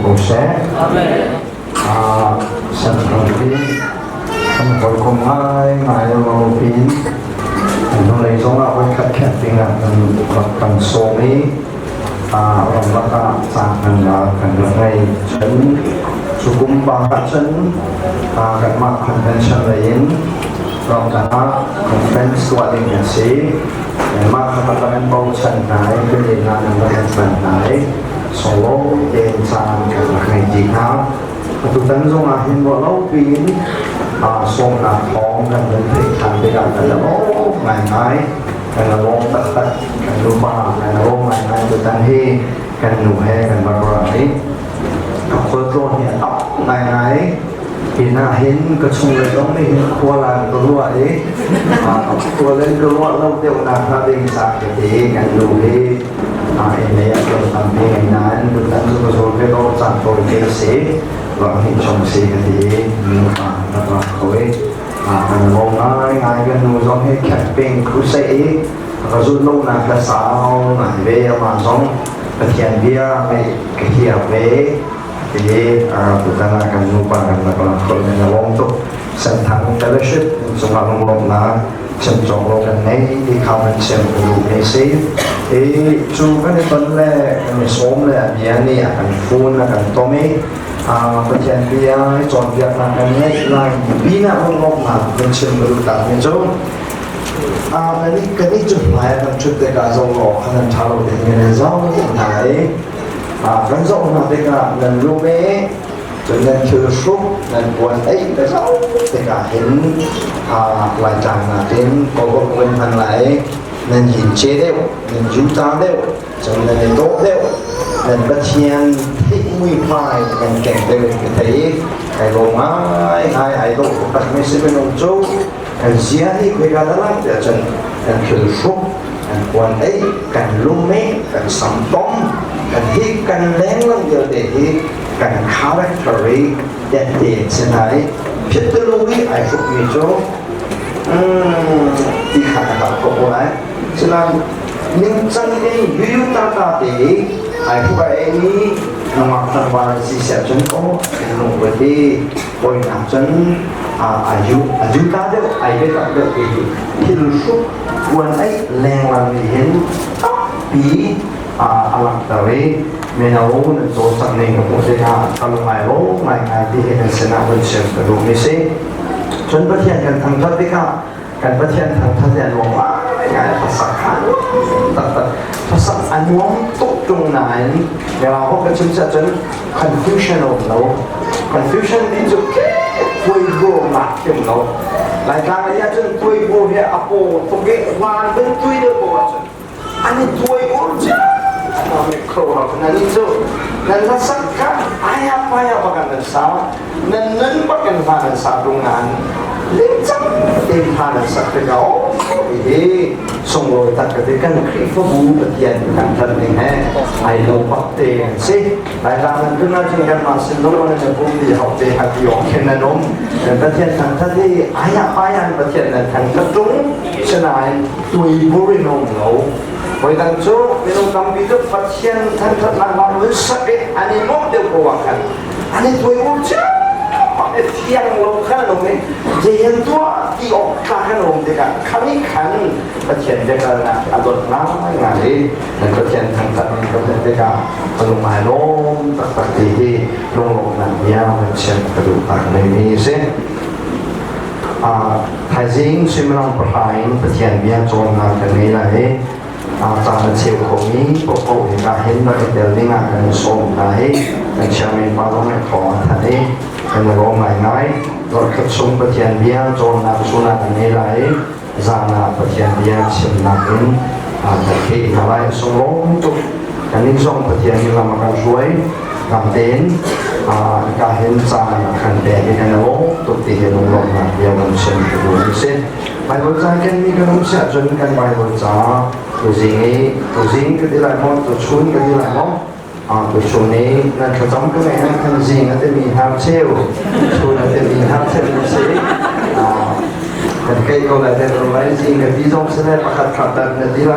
cùng sẽ sân khấu đi không có cùng ai ngài đâu pin nó lấy giống là với khách khét tiếng là cần số mỹ lòng bác cả sang cần được ngày chân su cũng ba các chân các mặt convention lấy lòng cả conference qua tiếng nhật sĩ mặt các bạn bao chân này cái gì là những cái phần này solo trên sang các ngày gì nào tụi tấn dùng là hiện bộ lâu pin xong là thong gần đến thị thành bây giờ là ngày là lông tất tất cần lu ba là lông ngày tụi tấn hi cần nụ he cần bờ rẫy học phơi luôn hiện tóc ngày thì là hiện cái chungเลยต้องมีครัวหลังตัวไอ้ครัวเล่นตัวเราเดี๋ยวนาพระเดชสักทีกันดูที่เนี่ยเราทำเพลงนั้นดูตั้งสุขสุขเราจัดโปรเจกต์สิเราเห็นชมสิกันทีมีแล้วก็คุยกันลงง่ายกันดูตรงให้แคปปิ้งครูเซ่ก็สุดลงนักสาวหน่อยเวมาสองกระเทียมเบียร์ไม่กระเทียมเวjadi kita akan lupa kan kalau dengan untuk sentang fellowship semua ngomong lah semua ngomong này đi khám phá xem được cái gì thì chú cái tuần lễ cái số lễ bia này akan phun akan tome percaya dia chọn việc là cái này là bina ngomong lah mình xem được ta mình chú cái này chút lại là chút để cả dòng lọ anh tháo được cái này dòng này vẫn rộng là tất cả lần lưu mê cho nên chưa xúc lần buồn ấy cái rộng tất cả hiện lại chẳng là đến có một mình thằng lại nên nhìn chế đều nên chú ta đều cho nên tốt đều nên bất thiên thích nguy hoài nên kèm đều thấy cái lỗ ai độ bật mấy sự bên ông châu cái gì thì quay ra đó lắm để cho nên chưa xúc buồn ấy cần lưu mê cần sắm bóng cần hi cần lén lắm giờ để hi cần charactery đẹp đẹp thế này biết từ lâu đi ai phục người cho đi khả năng của cô ấy cho nên những chân cái yêu ta để ai phục ai mặc thằng bà gì sẽ chân có lòng với đi bồi nặng chân aju ta đâu ai biết làm được thì lúc xúc buồn ấy lén làm gì hết bị alam tawi menau so sang ning ko se ha kalau mai lo mai ngai di hen sena bun sem ko mi se chon pathian kan thang that dikha kan pathian thang that ya lo ma ngai pasak khan tat pasak anwong tok tung nai ya ho ka chun cha chon confusion of lo confusion din chu ke pui go ma kem lo lai ka ya chun pui go he apo to ge wan ben tui de bo chun ani pui go cha mikro nanti tu dan rasakan ayah bahkan sah dan bahkan bahkan sadungan lincah bahkan sakau ini sungguh tak ketika kripo bu bagian kantor ni ai lupa te sih baiklah kena jangan masih dulu mana pun di hati hati orang kena nom dan bagian kantor ni ayah bagian kantor tu senai tui buri nom lo bởi rằng chỗ mình cầm cái thức phát hiện thân thật là mọi người sắc ấy anh ấy mong đều cố gắng anh ấy tuổi uống chứ anh ấy thiêng lâu khá là nồng ấy dễ hiện tua đi ọc khá là nồng thì cả khá lý khăn phát hiện cho nên là luật lắm ngài ấy nên phát hiện thân thật mình có thể cả lùng mài lông tất thì lùng làm nhau mình xem cái đủ tạc này đi xem thái dính suy mê lòng phát hiện phát hiện biên cho ngài cái này là ấyจากเชี่ยวของนี้พวกเขาเห็นการเห็นเราเดินได้งานกันส่งไหนในเชียงใหม่มาต้องให้ขอท่านนี้เป็นโรงไหนรถขับส่งประเทศเบียร์โจรนักสุนัขในไหนจานาประเทศเบียร์เชียงนักเองแต่ที่อะไรส่งลงจุดกันนี้ส่งประเทศนี้เรามากันช่วยกำเต็นการเห็นจานาขันแดงกันแล้วตุกตีเห็นลงมาเบียร์มันเชียงดูดิเส้นไปบนใจกันมีขนมเสียจนกันไปบนใจตัวจริงก็ได้หลายคนตัวชุนก็ได้หลายคนตัวชุนนี้นั่นเขาจำก็ไม่นะทั้งจริงก็จะมีฮาร์เชลชุนก็จะมีฮาร์เชลสิแต่ใครก็ได้แต่ตัวไรจริงก็ดีจงเสด็จประคับขัดตันก็ดีไร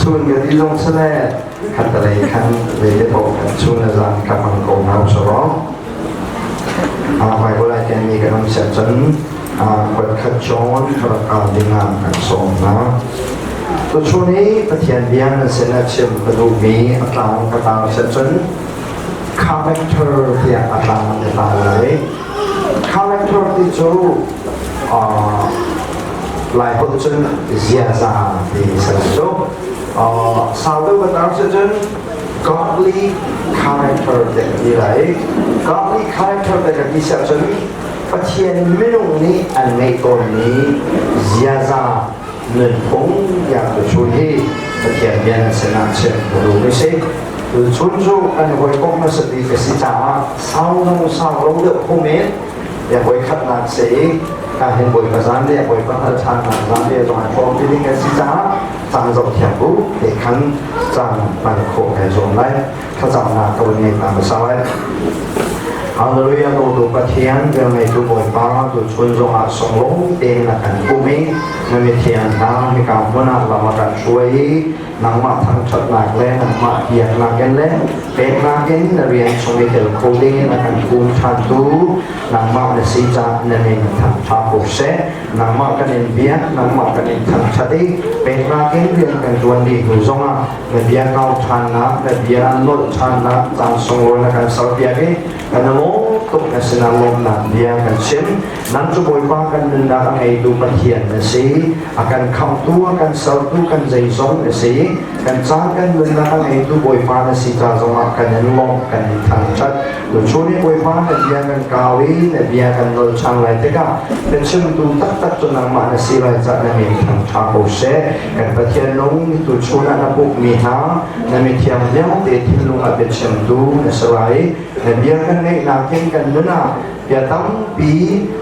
ชุนก็ดีจงเสด็จขัดอะไรขันเลยจะบอกชุนอาจารย์กับมังกรเอาช นมีกันเสียจนกดขจรพระการดิงามกันสองนะตัวช่วงนี้ประเทศเบียนเสนาเชื่อมกระดูกมีอัตรากระตาเสียจนคาแรคเตอร์ที่อัตราจะตายเลยคาแรคเตอร์ที่จูหลายคนจนเสียใจที่สุดจูสาวตัวกระตาเสียจน godly character เด็กที่ไร godly character เด็กที่เสียจนประเทศไม่ลงนี้อันไม่ก่อนนี้เสียใจเงินคงอยากจะช่วยให้ประเทศเบียนเสนาเชื่อมกระดูกไม่ใช่คือชุนจูกันไว้ก็มาสติกับสิจ้าสาวน้องสาวเราเลือกผู้เมตอย่าไว้ขัดหนักเสียการเห็นบ่อยประสานเรียกบ่อยประทานหนักประสานเรียกจงพร้อมที่นี่กับสิจ้าจางจบเทียบรู้เด็กขันจางปันโคให้จงไล่ข้าจางนาตัวนี้ตามภาษาไว้ฮาเลลูยาตัวประเทียนเรื่องในตัวบ่อยป้าตัวชนจงอาสงลงเต็มหลักกันผู้เมตไม่มีเทียนทางในการพัฒนาเรามาการช่วยนังมาทางชัดหลักและนังมาเหียกหลักกันและเป็นหลักกันเรียนชมวิเทลโคเดนักการคุมชันตูนังมาในสิจาในเรื่องทางชาบุเสนังมากันในเบียนังมากันในทางชัดเป็นหลักกันเรียนกันจวนดีหูจงอ่ะในเบียเงาชันนะในเบียลดชันนะจางสงวนนักการสอบเบียกันกันโลตุกในสนามลมนักเบียกันเช่นนั้นจะบ่อยว่ากันนึกได้ไงดูประเทียนนะสิอาการคำตัวกันสอบตัวกันใจสงนะสิกันจ้างกันนึกได้ไงดูบ่อยว่านะสิจ้าสมัครกันยันลงกันทางชัดหรือช่วงนี้บ่อยว่าในเบียกันกาวีในเบียกันลดชันอะไรแต่ก็เป็นเช่นดูตัดจนนำมาในสิไรจะในมีทางชาโบเสกันประเทียนลงตัวช่วงนั้นบุกมีหาในมีเทียมเลี้ยงเตะที่ลงอาเป็นเช่นดูในสไลในเบียกันในนาเก่งกันนู้นน่ะเบียตั้มปี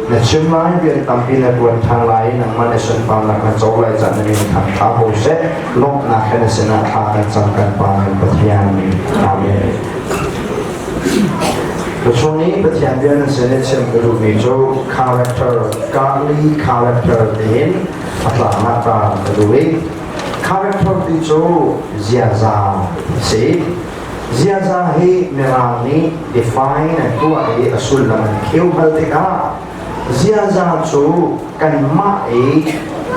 ในเชื่อมไม้เบียตั้มปีในวันทางไหลนังมันในส่วนความหลักในโจไลจะในมีทางชาโบเสลงนักแค่ในสนามทางกันจำกันไปประเทียนอาเมนช่วงนี้ประเทศเบียนเสนาเชื่อมกระดูกมีโจ character godly character เด่นอัตรามาตรากระดูก character ที่โจเจียซาสิเจียซาให้เมื่อนี้ define ตัวไอ้อสุลมันเขียวบัลติกาเจียซาโจกันมาไอ้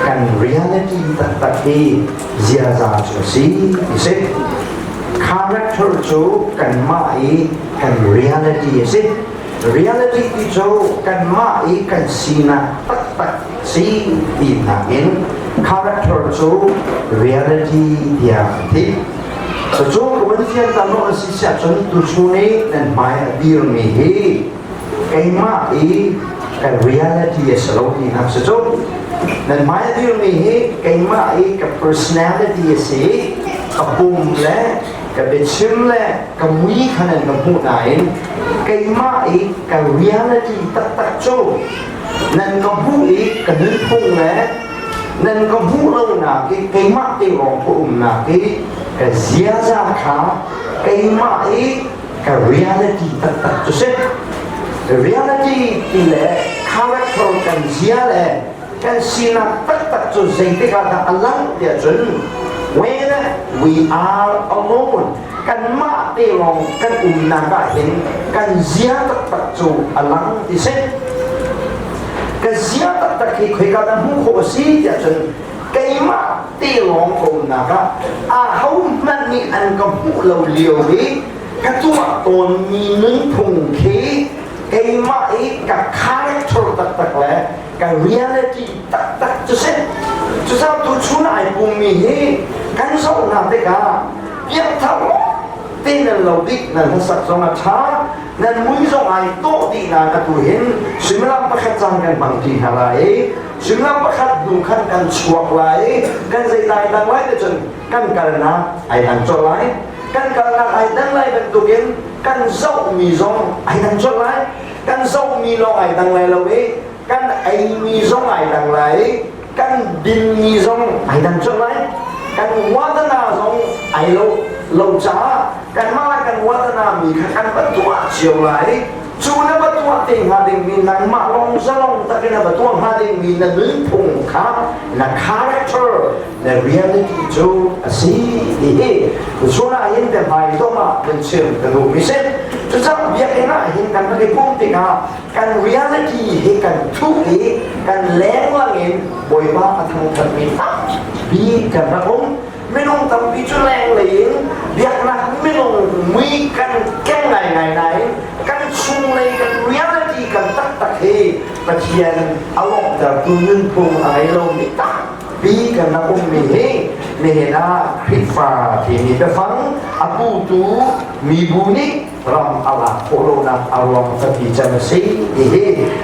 กัน reality ตัดที่เจียซาโจสิ character โจกันมาไอ้กัน reality สิ reality ที่โจกันมาไอ้กันสีน่ะตัดสีอีน่ะเห็น character โจ reality เดียวที่โจก็วันที่ตลอดสิเสียจนตัวช่วงนี้นั่นหมายดีมีเฮกันมาไอ้กัน reality สโลว์ที่นับโจนั่นหมายดีมีเฮกันมาไอ้กับ personality สิกับปุ่มและกับเด็กชิมและกับมีขนาดกับผู้ไหนกันมาอีกกับ reality ตัดโจนั่นกับผู้อีกกับนึกพุ่งและนั่นกับผู้เราหนักกันมาตีรองผู้หนักกับเสียใจค่ะกันมาอีกกับ reality ตัดโจเสร็จ reality ที่แหละ character กันเสียแหละกันสีนักตัดโจเสร็จที่การอัลลังเดียจนwhen we are alone กันมาเตลองกันนาก็เห็นกันเสียตัดจูอลังที่เส้นกันเสียตัดที่คุยกันหูโคสีจะจนกันมาเตลองนาก็เขามันมีอันกับหูเราเลี้ยววิกันตัวตนมีนึ่งพุงขีกันมาอีกกับ character ตัดแล้วกับ reality ตัดจะเส้นจะทำตัวชุนไอ้ปุ่มมีกันส่งนำได้กันยังทำที่นั่นเราดินั่นสักสองช้านั่นมุ่งส่งไอ้โต๊ะดีนะกันตัวเห็นสิ่งนั้นประคัดจังกันบางทีอะไรสิ่งนั้นประคัดดูขันกันชัวร์ไรกันใจใจดังไรจนกันกันนะไอ้ดังจดไรกันกันนะไอ้ดังไรเป็นตัวเห็นกันเจ้ามีซองไอ้ดังจดไรกันเจ้ามีลองไอ้ดังไรเรากันไอ้มีซองไอ้ดังไรกันดินมีซองไอ้ดังจดไรกันวัฒนาซองไอ้เราจ้ากันมากันวัฒนามีกันประตูเชียวไรจูนประตูติงหาดิงมีนังมาลองซะลองตะกินประตูหาดิงมีนังนึกพุงขานัก character นัก reality จูสิช่วงนั้นเห็นแต่ไม่ต้องมาเป็นเชื่อมกระดูกมิเซน จะจับเบียร์นะเห็นกันไม่ได้พูดติงาการเรียลลิตี้เห็นกันทุกทีการแรงว่าเงินบ่อยบ้าทางกันมีบีกันนะผมไม่ต้องทำบีจุแรงเลยเบียร์นะไม่ต้องมีกันแก้ไงกันชุ่มเลยกันเรียลลิตี้กันตักเฮประเทียนเอาออกจากตัวนึงพงอะไรลงนี่ตักบีกันนะผมมีเฮนี่นะคลิปฟ้าที่มีไปฟังอากูตูมีบุญนี่รำอัลลาโคโรนาอัลลอฮ์ที่จะมาสิอีเฮ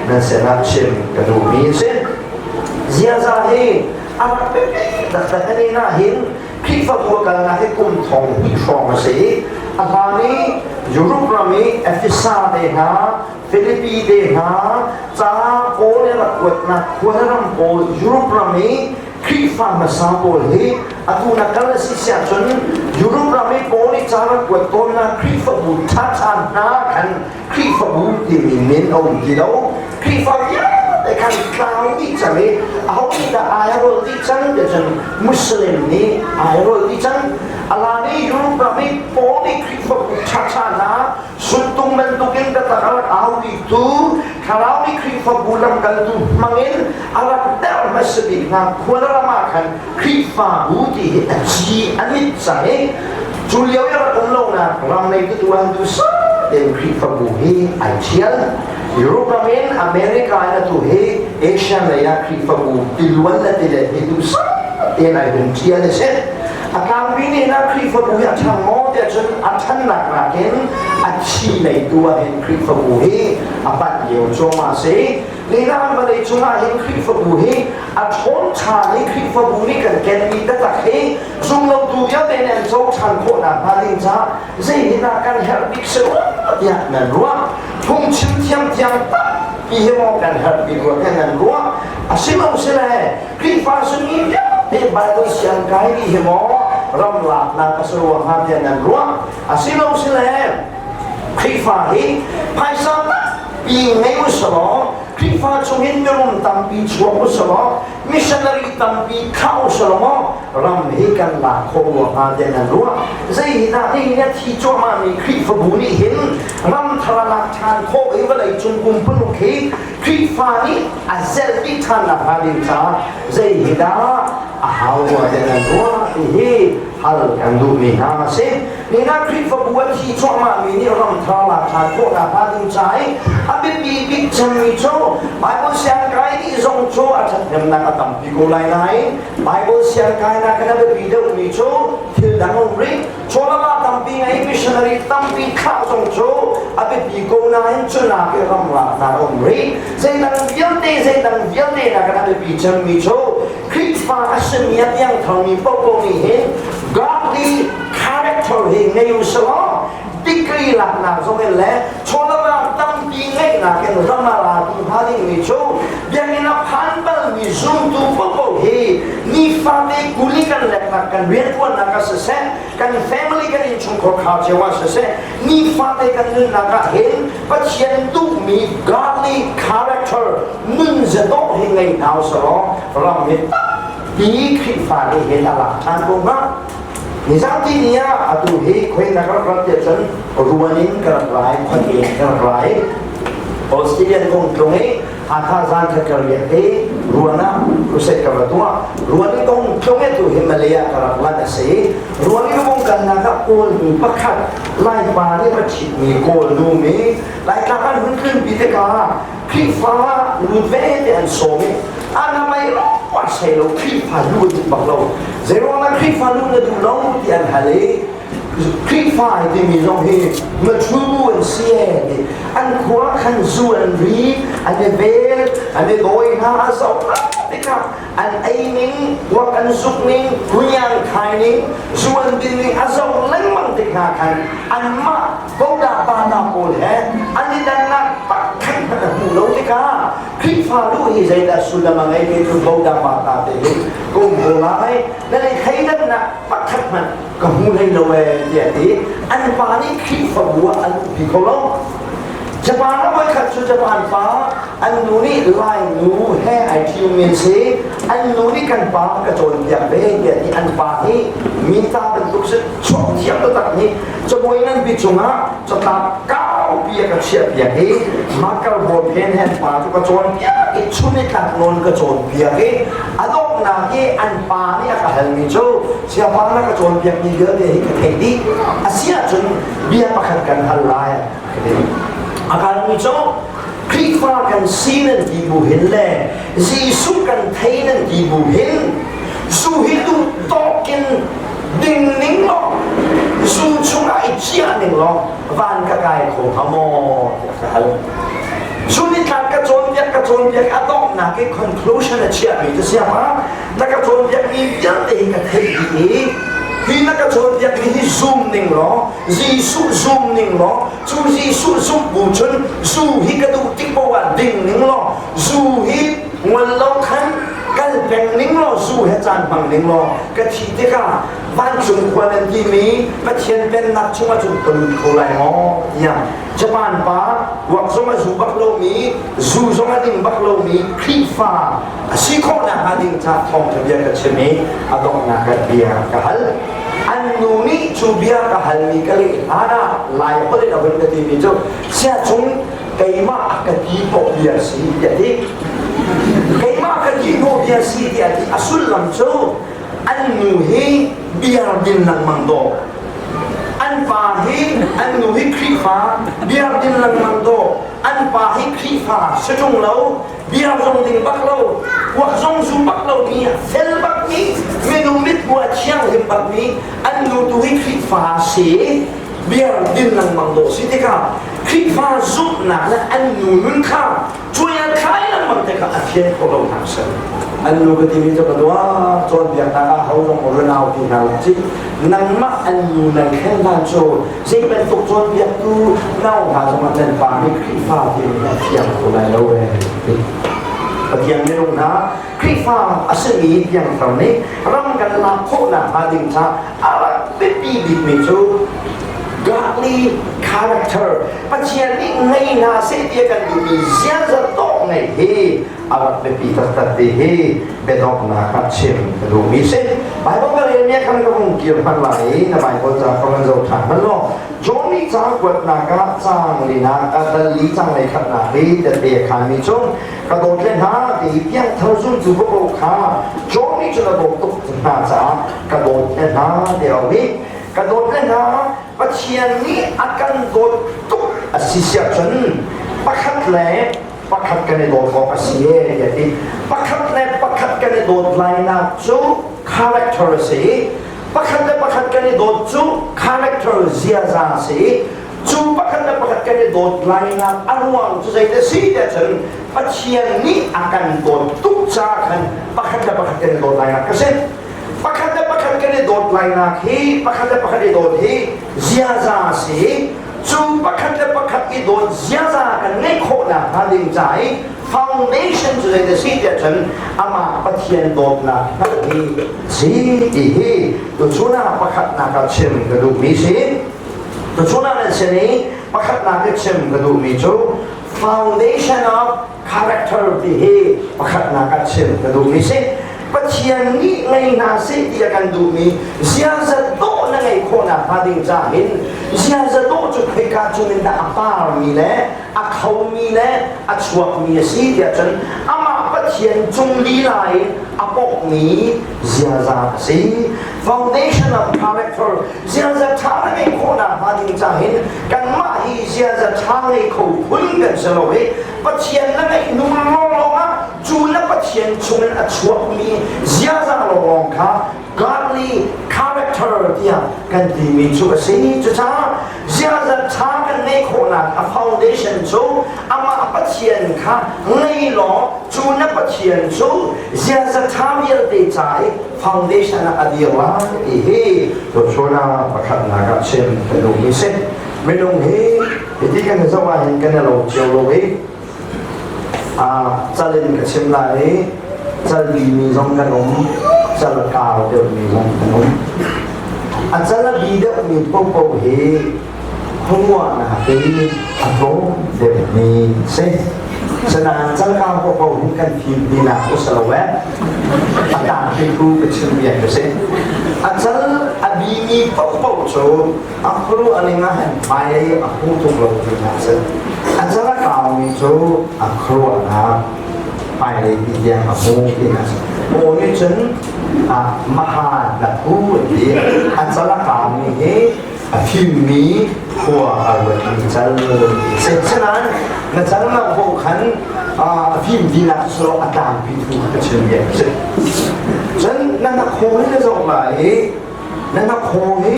นั่นเสนาเชมกระดูมีเส้นเสียใจอาเป๊ะแต่อันนี้น่าเห็นคลิปฟ้าตัวกันนะให้กุมทองที่ฟองมาสิอันนี้ยุโรปมีเอฟซาเดฮาฟิลิปปินส์เดฮาจ้าโกเนี่ยละกวดนะควรรำโกยุโรปมีคลิปฟ้ามาสามโกเลยอาตุนักการสิเสียจนยุโรปมีโกนี่จ้าละกวดต้นนะคลิปฟ้าบุตรชันนะกันคลิปฟ้าบุตรที่มีเน้นเอาดีแล้วคลิปฟ้าเยอะแต่การกล่าวที่จะมีเอาที่จะอายรถที่จังเดี๋ยวจะมุสลิมนี่อายรถที่จังอะไรนี่ยุโรปมีโกนี่คลิปฟ้าบุตรชันนะสุดตรงนั้นตุกินแต่ตะการเอาที่ตัวkalau ni krifa bulan kalau tu mangin alat dah masih nak kuala makan krifa budi aji anit saya juliau yang umlau nak ramai itu tuan tu sah dan krifa buhi ajian Eropa men Amerika ada tu he Asia laya krifa bu di luar lah tidak itu sah dan ada dia le set akan bini nak krifa buhi acang mau dia jen acang nak makan aci lay dua hen krifa buhi apa dia cuma se Nina malay cuma hen krifa buhi aton cari krifa buhi kan kami tak he jumlah tu ya dengan jauh cangkok nak paling jah jadi nak kan herbik semua dia nanruah thung tiang tak ia mau kan herbik gua kan nanruah asyik mau sila krifa seni dia Bible siang kali ia mau ramlah nak keseruan hati nanruah asyik mau sila krifa he paisa ingay usalo krifa chungin meron tampi chuang usalo missionary tampi khao usalo ram he kan la kho ha de na ruwa zai na ni ne thi cho ma mi krifa bu ni hin ram thala chan kho e balai chung kum pu ke krifa ni azel bi than na ha din cha zai hida a hawa de na ruwa he hal kan du mi na se ni na krifa bu thi cho ma mi ni ram thala chan kho na ha din chai abi bi chami cho Bible siang kai ni zong cho achat nem na katam pi ko lai nai Bible siang kai na kana be video ni cho thil dang ong ri cho la ma tam pi ngai missionary tam pi kha zong cho abi pi ko na hin cho na ke ram la na ong ri sei dang vial te na kana be pi chami cho Krifa asim ya yang thong ni po ko ni he godly character he nei usalo tikri la na zong le cho la ma tam pi ngai na ke ram la tu ha ni ni cho biang ni na phan bal ni zoom tu po ko he ni fa de kuli kan le na kan rian tuan na ka se kan family kan in chung ko kha che wa se ni fa de kan na ka he pa chen tu mi godly character mun ze do he ngai nao so ram ni bi Krifa ni he la la chan ko ma ni sang ti ni ya atu he khoi na ka prat te chen ruanin ka lai khoi e ka lai Australian kong tlonge akha zan ka kariya te ruana kuset ka batua ruani kong tlonge tu Himalaya ka la na se ruani kong kan na ka kol ni pakhat lai pa ni ma chit ni kol lu mi lai ka kan hun kun bi te ka Krifa lu ve te an so mi ana mai lo wa se lo Krifa lu ti bak lo zero na Krifa lu na du lo ti an hale Krifa ti mi zong he ma thu an sie an khwa khan zu an ri an vel an goi ha so tika an aiming wa kan suk ning huyang khai ning zuan din ning azau leng mang tika kan an ma ko da ba na ko he an dan na pa khan na hu lo tika Krifa lu hi zai da sulama ngai ke tu ko da ba ta te ko mo lai na le khai dan na pa khat man ka hu lai lo e ye ti an pa ni Krifa bua an pi ko lo Japan apa kat su Japan pa an nu ni lai nu he ai tiu min se an nu ni kan pa ka chon ya be ye ni an pa ni min ta ben tuk se chok thiam ta tak ni cho boi nan bi chunga cho ta ka ก็เชียบอย่างนี้มักกะโบเพนแห่งป่าทุกโจรเปียกชุนิกันนนกระโจรเปียกอดอกนาเกอันป่านี่ก็เห็นมิจูเสียบ้านนักกระโจรเปียกมีเยอะเลยก็เห็นดีอาเซียจนเบียประคันกันฮัลไลอาการมิจูคลิฟ้ากันซีนันกีบูเห็นแลจีสุกันไทยนันกีบูเห็นสูฮิตุตอกินดิ่งนิ่งหรอกสูชุงไอเจียนิ่งหรอกวันกระไก่ของพมอสุนิทานกระโจนเปียกอดอกนาเก conclusion เชียมีจะเสียมานักกระโจนเปียกมียันเองกับเทดีที่นักกระโจนเปียกมีซูมนิ่งหรอจีสุซูมนิ่งหรอจูจีสุซูบูชนสูฮิกระดูติปว่าดิ่งนิ่งหรอสูฮิวันเราคันกันเป็นนิ่งหรอสู้ให้จานบังนิ่งหรอกระชีเด็กบ้านจุ่มควรที่มีประเทศเป็นนักช่วยจุ่มตุนโคไลหออย่างจะบ้านป้าวักสมัยสู่บักโลมีสู่สมัยดิ่งบักโลมีคลีฟ้าสิโคน่ะหาดิ่งจากทองทะเบียนกับเชมีอดอกนักเบียกับฮัลอันนู้นี่จูเบียกับฮัลมีกันเลยอาณาลายคนที่เราเป็นกันที่มีจุเสียจงไก่มาอักตีปกเบียสีอย่างที่ไก่มาอักตีปกเบียสีอย่างที่อสุลลำจูอันนู้เฮเบียดินนังมังโดอันป่าเฮอันนู้เฮครีฟ้าเบียดินนังมังโดอันป่าเฮครีฟ้าสจงเราเบียจงดิ่งบักเราวักจงซูบักเรานี่เซลบักนี้เมนูมิดบัวเชียงหิมบักนี้อันนู้ตัวเฮครีฟ้าเสียเบียดินนังมังโดสิเด็กครีฟ้าซุปหนักและอันนู้นุ่นข้าวช่วยอันใครนังมันเด็กอาเทียนของเราทั้งสิ้นอันนู้ก็ที่มีเจ้าตัวจนเบียตาเขาลงรนเอาที่เราจินังมาอันนู้นังแค่ด้านโจสิ่งเป็นตุกจนเบียตูเน่าหาสมัติเป็นป่าไม่ครีฟ้าที่มีเทียงคนไหนเราเองเทียงในโรงน้ำครีฟ้าอาศัยมีเทียงตรงนี้ร่างกันลาโคนาฮาดิงชาอะไรเป็นปีบิดมิจู godly character ปัจจัยนี้ไงนะเสียเดียกันอยู่มีเสียจะต้องไงเฮอาลับเป็นปีตัดเฮเบดอกนาคัดเชมดูมีเส้นใบบอกกันเลยเนี่ยคำก็คงเกี่ยวพันไหลนะใบก็จะคงจะถามมันเนาะจงนี้จ้างกวดนากาจ้างลีนาแต่ลีจ้างในขณะนี้แต่เดียขามีจงกระโดดเล่นหาตีเพียงเท่าซุ่มจูบโบขาจงนี้จะระบบตุกหน้าจ้ากระโดดเล่นหาเดี๋ยวนี้กระโดดเล่นหาปัจจัยนี้อาการโดดตุกสิเสียจนปักขัดแหลปักขัดกันในโดดของอาเซียอย่างที่ปักขัดแหลปักขัดกันในโดดไลน์จูคาแรคเตอร์สิปักขัดแหลปักขัดกันในโดดจูคาแรคเตอร์เสียจางสิจูปักขัดแหลปักขัดกันในโดดไลน์อารมณ์จะใจเดสิเดชนปัจจัยนี้อาการโดดตุกจากกันปักขัดแหลปักขัดกันในโดดไลน์ก็เช่นปักขัดแหลปักขัดกันในโดดไลน์ฮีปักขัดแหลปักขัดในโดดฮีเสียจางสิจูปักขัดแหลปักขัดในโดดเสียจางกันในโคนาฮาดิงใจ foundation จะใจเดสิเดชนอามาปัจจัยโดดนะนั่นฮีสิฮีตัวชุนาปักขัดนักเชื่อมกระดูกมีสิตัวชุนานั้นเช่นนี้ปักขัดนักเชื่อมกระดูกมีจู foundation of character ที่ฮีปักขัดนักเชื่อมกระดูกมีสิปัจจัยนี้ไงนาสิที่จะกันดูมีเสียจะโตนั่งไงคนอ่ะพาดิ่งจ่าหินเสียจะโตจุดพิการจุดนั้นอาปามีแหละอาเขามีแหละอาชวกมีสิเดียจนอามาปัจจัยจงลีไลอาปกมีเสียจะสิ foundation of character เสียจะทางไงคนอ่ะพาดิ่งจ่าหินกันมาฮีเสียจะทางไงเขาพึ่งกันเสมอปัจจัยนั่งไงนุ่มลงอ่ะจูนปัจจัยจงนั้นอาชวกมีเสียจะลงค่ะ godly character ที่กันที่มีชุกสิ่งจุดช้าเสียจะทางกันในคนอ่ะ foundation จูอามาปัจจัยค่ะในหล่อจูนปัจจัยจูเสียจะทางเยอะดีใจ foundation อะดีว่าเฮ้ตัวชนะประคับนักเชื่อมเป็นลูกมิเซไม่ลงเฮ้ที่กันจะว่าเห็นกันเราเจียวเลยจะเล่นกับเชื่อมไหลจะดีมีสองขนมจะละกาวเดี๋ยวมีสองขนมจะละบีเดี๋ยวมีปุ๊บปุ๊บเฮ้หัวนะเฮ้อันโตเดี๋ยวมีเส้นฉะนั้นจะละกาวปุ๊บปุ๊บที่กันทีดีนะอุสระแวะต่างๆที่กูเป็นเชื่อมอย่างเช่นจะละบี บีมีเป้าโจอัครูอันนี้งานไปอัครูทุกโลกที่นั่นสิอันจะรักเรามีโจอัครูนะไปที่เดียงอัครูที่นั่นสิโอ้ยฉันมหาดับผู้ที่อันจะรักเรามีพิมมีหัวอะไรที่จะเสร็จฉะนั้นนั่นจะมาพบกันพิมดีนักสโลอาจารย์พิทูกระเชียงฉันนั่นนักโคให้จะส่งไหนนั่นนักโคให้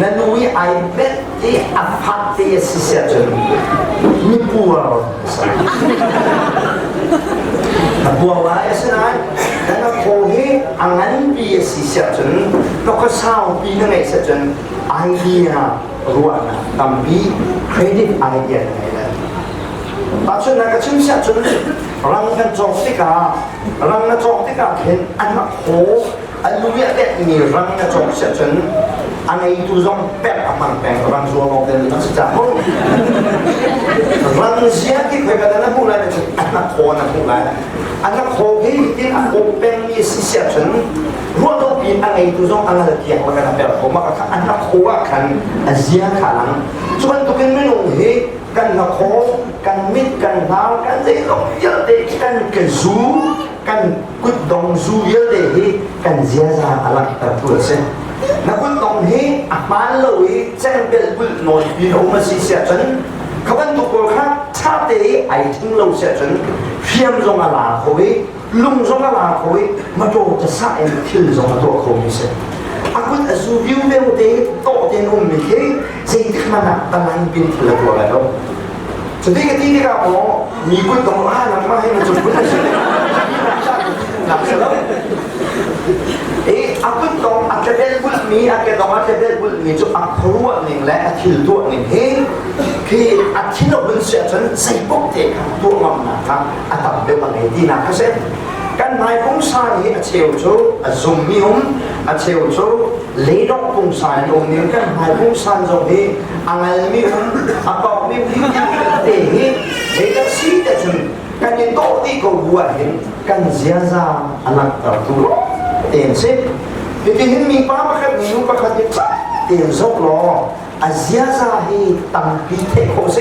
นั่นลุยไอเบ็ดที่อัพพัตที่สิเสียจนมีปัวแต่ปัวไว้ฉะนั้นนั่นนักโคให้อันนั้นปีสิเสียจนแล้วก็เศร้าปีนั่นเองเสียจนไอเดียรัวนะตั้มปีเครดิตไอเดียอะไรนะปัจจุบันก็ชื่อเสียจนรังกันจอกติการังกันจอกติกาเห็นอันนักโคอันลุยเบ็ดมีรังกันจอกเสียจนอันนี้ตัวจงแปะกับมันแปะรังส่วนของเดินนักศึกษารังเสียที่เคยกันนั้นพูดอะไรนะอันนักโคนะพูดอะไรอันนักโคที่อันโคเป็นมีสิเสียจนรวมตัวปีอันนี้ตัวจงอันนั้นเกี่ยวกับการแบบผมว่าอันนักโคว่ากันอาเซียนขาลังส่วนตัวเป็นไม่ลงเหกันนักโคกันมิดกันดาวกันเด็กเยอะเด็กกันกระซูกันกุดดงซูเยอะเด็กกันเสียใจอะไรตัวเส้นนักกุดดงเฮมาเลยแจ้งเป็นกุดนอนปีนออกมาสิเสียจนเขาเป็นตัวคนข้าชาติไอ้ทิ้งเราเสียจนเพียมจงอะไรเขาไว้ลุงจงอะไรเขาไว้มาโดนจะสายทิ้งจงมาตัวเขาไม่เสียอากุดซูวิวเบลเดย์โตเดนอุ้มมีเฮสิ่งที่มันตะลังบินถึงตัวอะไรแล้วสุดที่ที่เราบอกมีกุดตรงนั้นมาให้มันจบกุดได้ใช่ไหมหลับเสร็จแล้วอากุดตรงอาจจะเป็นกุดมีอาจจะตรงอาจจะเป็นกุดมีจุดอักขระหนึ่งและอาทิตย์ตัวหนึ่งเฮ้คืออาทิตย์เราเป็นเสียจนใส่ปุ๊บเด็กตัวมันนะครับอาจจะเป็นอะไรที่น่าเสียกันนายพงศานี่อาเชียวโจอาซุมมิฮุมอาเชียวโจเลี้ยงพงศาโยมเนี่ยกันนายพงศาโจเฮอังเอลมิฮุมอาบอกมิฮุมเตหิเจตัสีเดจุนกันยันโตที่กูบัวเห็นกันเสียซาอันนั้นตัวเต็มสิที่เห็นมีป้าประคับมีนุประคับที่เต็มซอกล้ออาเสียซาเฮตั้งปีเทโคเซ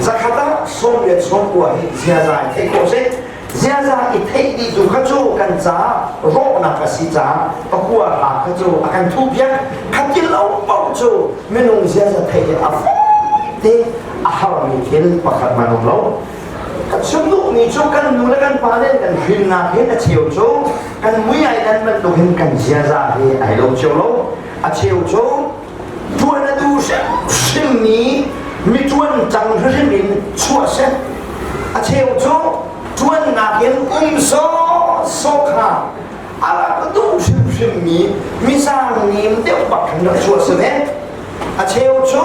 สักขณะสมเด็จสมบัวเฮเสียซาเทโคเซเสียใจอีเทดีดูขจูกันจ้าโรนักสิจ้าปะกัวหาขจูอาการทุบยักขัดกินเหล้าเป่าจูไม่นุ่งเสียใจเทยอาฟเตอาหารมีเห็นปะขัดมานุ่งเหล้ากับชุมนุมมีจูกันดูแลกันพาเล่นกันหินนาเห็นอาเชียวจูกันมุ้ยไอ้นั่นมันดูเห็นกันเสียใจไอ้เหล้าเชียวเหล้าอาเชียวจูทวนดูเสียชิมนี้มีทวนจังเรื่องนี้ชัวเสียอาเชียวจูชวนนักเรียนโซขาอะไรก็ดูชิมมีสร้างนี้มันเดี๋ยวบักกันเราชัวร์สิเนี่ยอาเชียวชู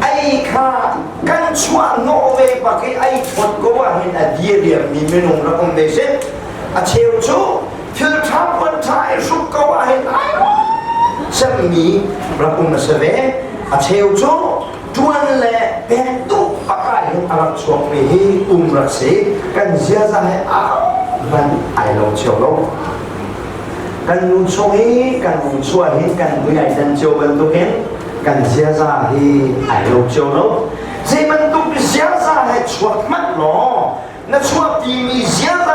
ไอ้ข้ากันชวนโนเวบักไอ้ทวดก็ว่าเห็นอดีเรียมมีเมนูระดับเบสิกอาเชียวชูที่ทำวันไทยสุกก็ว่าเห็นไอ้ฉันมีระดับเสวะอาเชียวชูชวนเล่เป็นตุปากายอารักชวงมีรักษีกันเสียใจมันไอเราเชียวลงกันนุ่งช่วยกันนุ่งช่วยกันดูใหญ่ดันเชียวบรรทุกเห็นกันเสียใจไอเราเชียวลงเจ้ามันตุกเสียใจช่วยมันหรอนั่นช่วยที่มีเสียใจ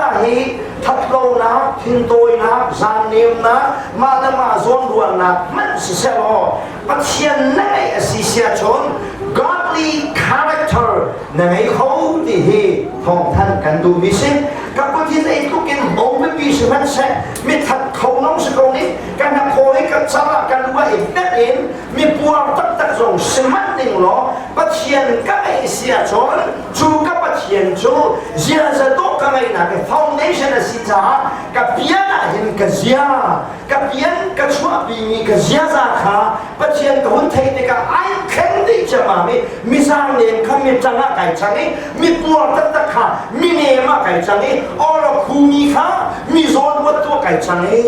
ทัดโลนะทิ้งตัวนะจานเนียมนะมาดมาโซนดวงนะมันเสียหรอปัจเจียนในสิเสียชน godly character ในเขาที่ของท่านกันดูมิสิกับคนที่ในทุกกินโอ้ไม่มีสิมันเสมีทัดเขาน้องสกุลนี้การทำโคให้กับสระกันว่าเอ็นเด็ดเอ็นมีปัวตักส่งสมันหนึ่งหรอปัจเจียนก็ไม่เสียชนจูกับปัจเจียนจูเสียจะต้องก็ไม่นัก foundation สิจ้ากับเพียนเห็นกับเสียกับเพียนกับชัวปีมีกับเสียจ้าค่ะปัจเจียนกับคนไทยเด็กไอ้แข็งดีจะมามีสร้างเนียนข้ามีจังหวะไก่จังนี้มีปัวตักค่ะมีเนมาไก่จังนี้อ๋อเราคูมีค่ะมีโซนวัดตัวไก่จังนี้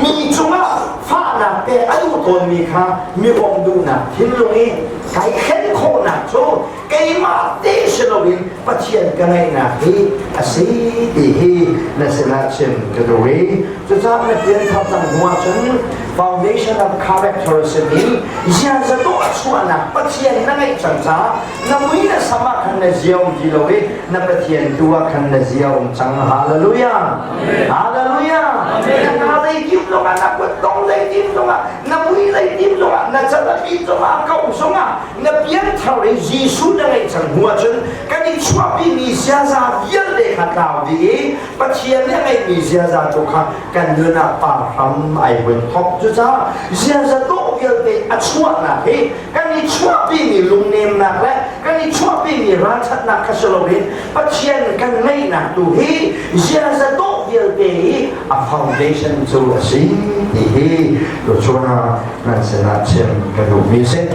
มีจุงอ่ะฟ้าหนักแต่อายุตนมีค่ะมีวงดูหนักทิ้งลงนี้ไก่เข็นโคหนักโชไก่มาเตชโล in pathian kanai na hi asi ti hi na sena chen kadoi to ta na pian thap tang hua chen foundation of character se ni ya za to achua na pathian na ngai chang cha na mui na sama khan na jiom ji lo we na pathian tua khan na jiom chang hallelujah hallelujah na dai kim lo na ko tong dai kim lo na mui dai kim lo na cha la ki to ma ka so ma na pian thau ri jisu na ngai chang hua chen ka ni chua bi mi sia za yel de kha tao di pathian na ngai mi sia za to kha kan na pa ram ai wen thop chu cha sia za to yel de a chua na he ka ni chua bi mi lung nem na la ka ni chua bi mi ra chat na ka so lo rin pathian kan ngai na tu he sia za to yel de a foundation to a sin he to chona na se na chen ka do mi se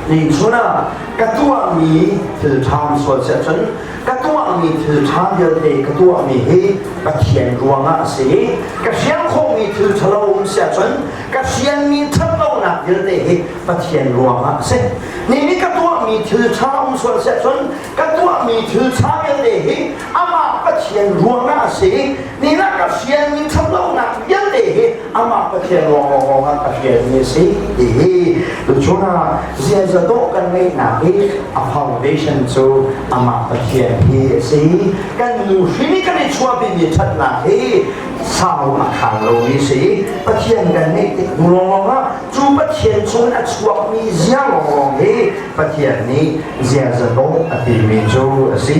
ni chona ka tua mi to tham so se chen ka tua mi to tham yel de ka tua mi he pathian ruang a se ka siang khong mi to chalo se chen ka siang mi thap lo na yel de he pathian ruang a se ni ka tua mi to tham so se chen ka tua mi to tham yel de he ama pathian ruang a se ni na ka siang mi thap lo na yel de he ama pathian ruang a pathian ni se he to chona zia za do kan ngai na he a foundation so ama pathian he se kan nu hini kan ni chua bi mi that na he sao a khan lo ni se pathian kan nei te lo nga chu pathian chun a chuak mi zia lo he pathian ni zia za do a ti mi jo se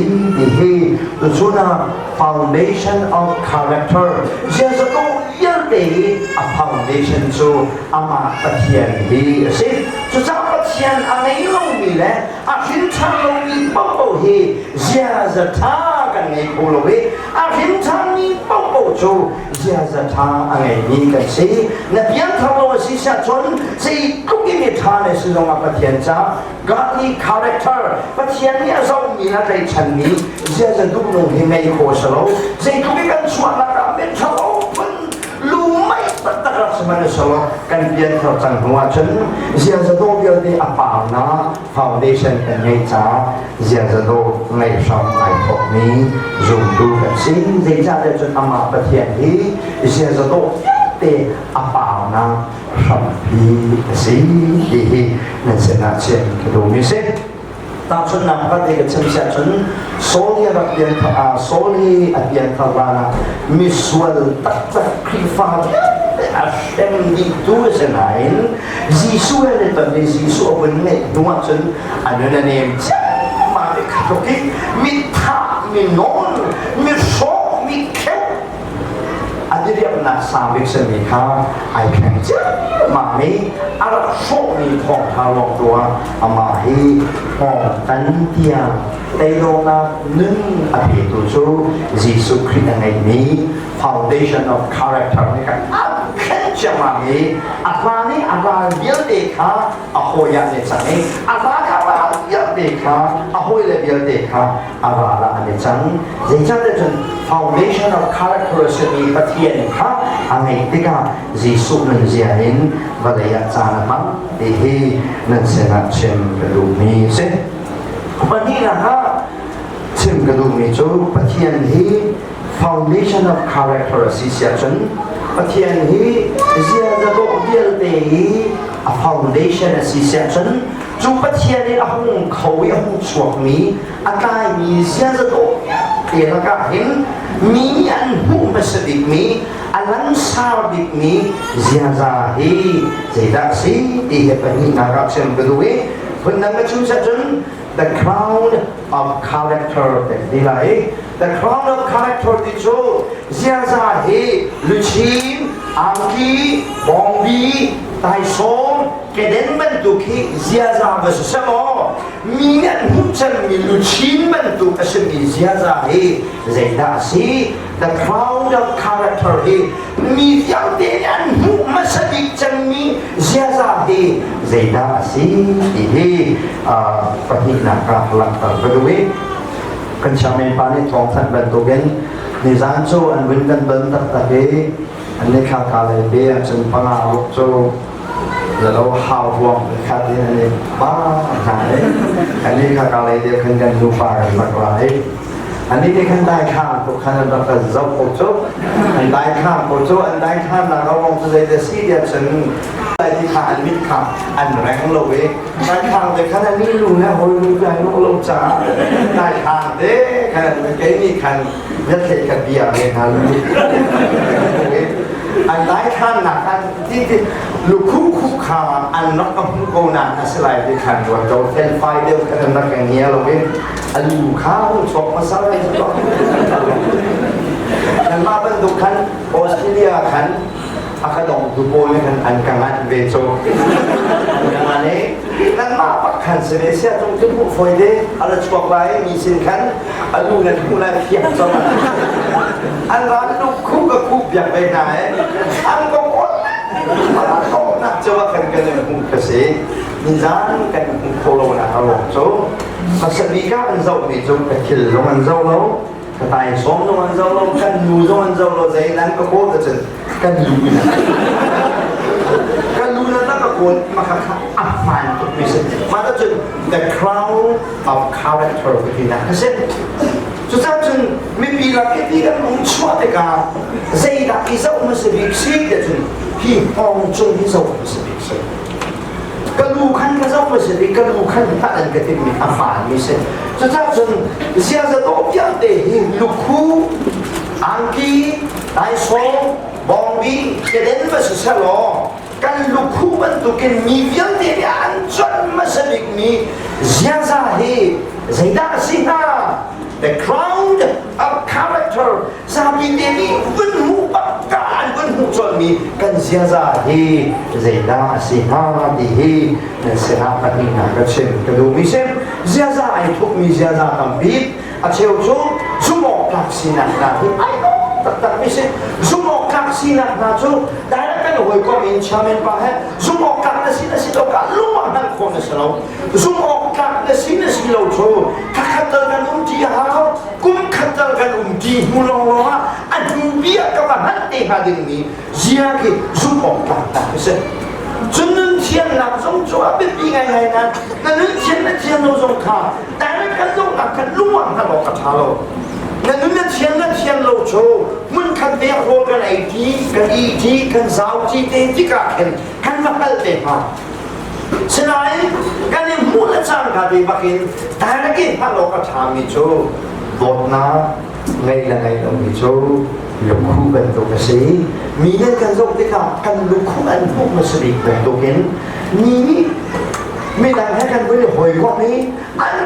he to chona foundation of character zia za do yel de a foundation so ama pathian he se chu cha pathian a nei lo mi le a hin chan lo mi bo bo he zia za tha kan nei ko lo we a hin chan ni bo bo chu zia za tha a nei ni kan se na pian tha lo si sa chon se ku ki mi tha ne si lo ma pathian cha godly character pathian ni a zo mi na dai chan ni zia za du no he mai ko sa lo se ku ki kan chua na ka men tha lo lu mai patak semana solo kan pian thau chang hua chen zia za do bial de apa na foundation kan nei cha zia za do ngai sam ai thok ni zum du kan sing de cha de chen ama pathian hi zia za do te apa na sam hi sing hi na se na chen ke do mi se ta chun na ka de chen sia chun soli ra pian tha soli a pian tha na miswal tak tak krifa Hashem di tu senain Jisu ele tadi Jisu openne dua chen anu na nem ma de katoki mi tha mi non mi so mi ke adiri apna sabik se mi kha ai khan cha ma mi ara so mi thong tha lo tua ama hi hong tan tia tay lo na nun api tu chu Jisu Christ ngai ni foundation of character ni kan khen chama mi apani apa biel de kha ahoya ne chane apa apa biel de kha ahoy le biel de kha apa la ne chang jecha de foundation of character se ni pathian kha angai tika Jisu men jiain valaya chana ma de hi nan se na chem lu mi se pani na ha chem ka du mi chu pathian hi foundation of character si sia chen pathian hi zia za do bial te a foundation si sia chen chu pathian ni a hung khou a hung chuak mi a tai mi zia za do te la ka hin mi an hu ma se dik mi a lan sa dik mi zia za hi zai da si ti he pa ni na ra chem ka du we phun na ma chu sa chen the crown of character dilai the crown of character di cho zia za he luchin angki bongbi tai som keden ban tu ki zia za va se mo mi ngan hu chen mi luchin ban tu asem mi zia za he zaida si the crown of character he mi yang de an hu ma sa dik chen mi zia za he zaida si he pahina ka lang ta bewe kan chamen pani thong than ban to gen ni zan cho an win kan ban tak ta he an ne kha ka le be an chen panga ro cho แล้วหาวห่วงคันนี้บ้าหายอันนี้ข้าอะไรเดียวกันกันดูฟ้ากันมากกว่าอันนี้ที่ขันได้ข้ามทุกขันเราก็จะโคจรอันได้ข้ามโคจรอันได้ข้ามเราลงทะเลเดซีเดียฉันอะไรที่ขาอันมิดขาอันแรงเราเองได้ข้ามแต่ขนาดนี้รู้นะโอ้ยรู้ใจน้องเราจ๋าได้ข้ามเด้ขนาดนี้ไอ้นี่ขันยัดเทกันเบียร์เลยนะอันได้ข้ามหนักอันที่ลูกคู่คู่ขาอันนักกับผู้โกนันอันสลายที่ขันว่าเราเป็นไฟเดียวกันนักอย่างเงี้ยเราเองอันลูกข้าวชอบมาสลายสักหน่อยนั่นมาเป็นทุกขันออสเตรเลียขันอาคาดองดูโบเลยขันอันกังอันเวโซอย่างนี้นั่นมาปักขันเสด็จเสียตรงที่ผู้ฝอยเดอะไรชอบไรมีสินขันอันลูกนั่นผู้นั้นเพียงสมัยอันร้านลูกคู่กับคู่อยากไปไหนอันก็หมดมาโตนักจะว่ากันกันเลยคุณเกษตรนิจานกันคุณโคโลนะเราโซ่ภาษาดีก็อันเจ้าไม่จงไปคิดลงอันเจ้าเรากระต่ายสองลงอันเจ้าเรากันดูลงอันเจ้าเราใจนั้นก็โคตรจะกันดูนะกันดูนั้นก็โคตรมาขัดอับมันทุกมิสมาตั้งจน the crown of character ที่นั่นก็เช่น就这样子，没比了，别比个弄错的个，谁打一手我们是比谁的子，比帮助一手我们是比谁。个路看个手我们是比个路看他人个的米他反米是，就这样子，现在都讲的路苦，安吉来说，王比个人不是啥咯。kan luku bantu kan mi yang dia anjuran masa mi ziaza he zaida sina the crown of character sabi demi bunhu bakkan bunhu mi kan ziaza he zaida sina di he dan sina patina kacen kedu misem ziaza ai thuk mi ziaza tambit acheu chu sumo kaksina na ai tak misem sumo kaksina na chu hồi có mình cha mình bảo hết dùng ốc cắt là xin đâu cả lúc mà đang không là sao dùng ốc cắt là xin lâu rồi các khát gần đi hao cũng khát gần đi mua lo anh biết các bạn hết tiền hà đình mi riêng cái dùng ốc cắt là cái gì 저는 thiên làm giống cho biết đi ngày ngày nè 나는 thiên nó giống cả tại nó cái giống là cái lúc mà nó có cả rồi 나는 thiên lâu cho mình khăn bé hồ cái này đi cái giáo chi tên chỉ cả cái mà cái tên mà xin nói cái này muốn là sao cả đi bắt in tại nó cái phát lộ cái thằng mình cho đột na ngày là mình cho lục khu bên tổ cái gì mình nên cái giống cái cả cái lục khu anh phúc mà xử lý bên tổ kiến mình đang thấy cái vấn đề hồi quát này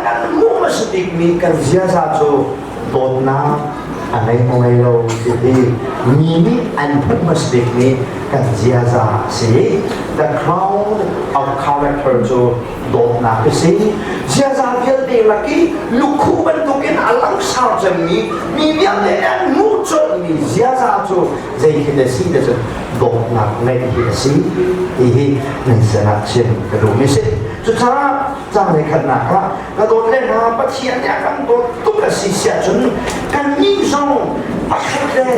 anh muốn mà xử lý mình cái gì ra cho đột na anh ấy ngồi lâu thì mimi anh phúc mà xử lý mình cái gì ra gì the crown of character cho đột na cái gì ra biết đi là cái lục khu bên tổ kiến alang sao cho mình biết để anh muốn cho mình ra cho dây cái gì để cho đột na này cái gì thì mình sẽ làm chuyện cái đồ mình sẽ cho cha cha này khẩn nạc á cái đồ này là bắt chiên nhà cái đồ tất cả sự sẽ chấn cái nhịp song bắt khát đấy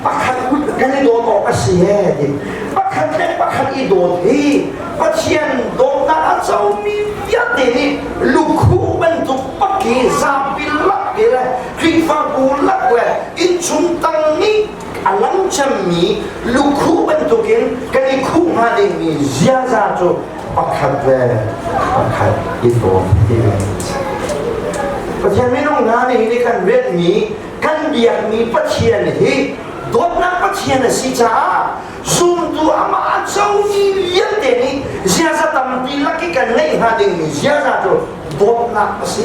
bắt khát cái này đồ đó cái gì thì bắt khát đấy bắt khát cái đồ thì bắt chiên đồ ta cháu mi biết đấy lục khu bên tụ bắt kỳ ra bị lắc cái này khi pha bù lắc này in chúng tăng ní alang chăm mi lục khu bên tụ cái này khu mà để mi ra cho bắt khát về bắt khát cái đồ thìประเทศไม่ต้องงานในการเวทมีการเบียดมีประเทศนี้โดนนักประเทศสิจ้าซุ่มตัวมาเจ้านี่เยอะเด่นนี่เสียจะทำดีลักกันในหาดิ่งนี่เสียจะโดนนักสิ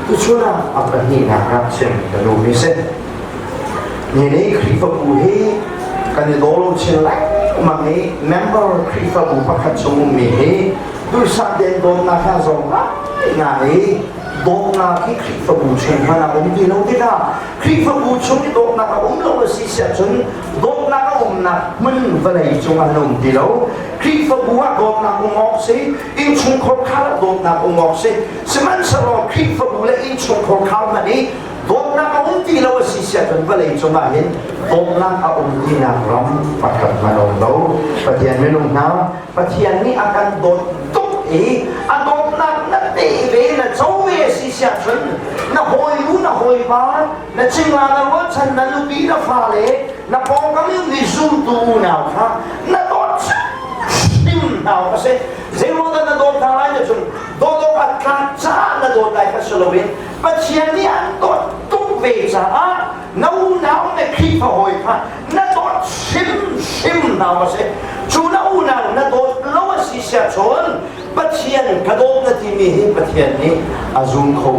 ทุกช่วงอะไรนี่นะครับเช่นกระดูกมิเส้นนี่คริฟบูเฮกันในโดโลเชลล์มันนี่เมมเบอร์คริฟบูพักชมุมีเฮดูสัตว์เด่นโดนนักการส่งงานนี้โดนนักที่คริฟบูเชนมันผมดีแล้วที่น่ะคริฟบูชนที่โดนนักผมเราสิเสียจนโดนนักผมนักมันวันไหนจงมันผมดีแล้วคริฟบูว่าโดนนักผมออกสิอินชงคนข้าโดนนักผมออกสิสมันสโลคริฟบูและอินชงคนข้ามันนี่โดนนักผมดีแล้วสิเสีย ยจนก็เลยจงมาเห็นตรงนั้นเอาองค์ที่นักร้องประกาศมาลงแล้วประเทียนไม่ลงน้ำประเทียนนี่อาการโดนตุ๊กอาโดนนักนั่นเตะเวนะเจ้าเวสิเสียจนน่ะหอยรู้น่ะหอยบ้านน่ะจิงลานะว่าฉันน่ะลูกบีน่ะฟ้าเล่น่ะพองก็ไม่มีซูตูน่ะครับน่ะโดนชิมน่ะก็เสเจ้าว่าน่ะโดนทำอะไรเนี่ยจนโดนอัดขาจ้าน่ะโดนได้ก็สโลเวนประเทียนนี่อันโดนตุ๊กเวจ้าน้าวเนี่ยขี้พหอยครับน่ะโดนชิมน่ะก็เสจูน้าวน่ะโดนล้อสิเสียจนปัจเจียนกระโดดนาทีมีให้ปัจเจียนนี้อาจุงเขา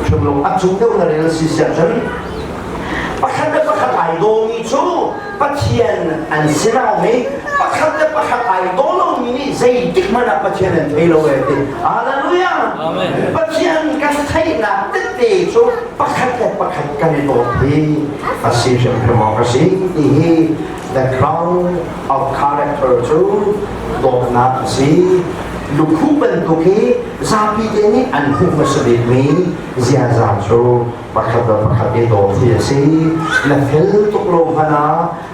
ชมลงอาจุงเท่านั้นเลยสิเสียจนปัจจัยปัจจัยไอโดมีจูปัจเจียนอันสินาไม่ปัจจัยปัจจัยไอโดลงนี่ใจดิกมันปัจเจียนเทโลเอติอาเลลูยาปัจเจียนกันไทยนักติดตีจูปัจจัยกันโดดีอาศิเชมพระมอกสิที่ the crown of character จูโดนักสิลูกคู่เป็นตัวที่ซาบีเดนี่อันคู่มาสบิดมีเสียจานจูปัจจัยโดที่สิและเฮลตุกโลภนา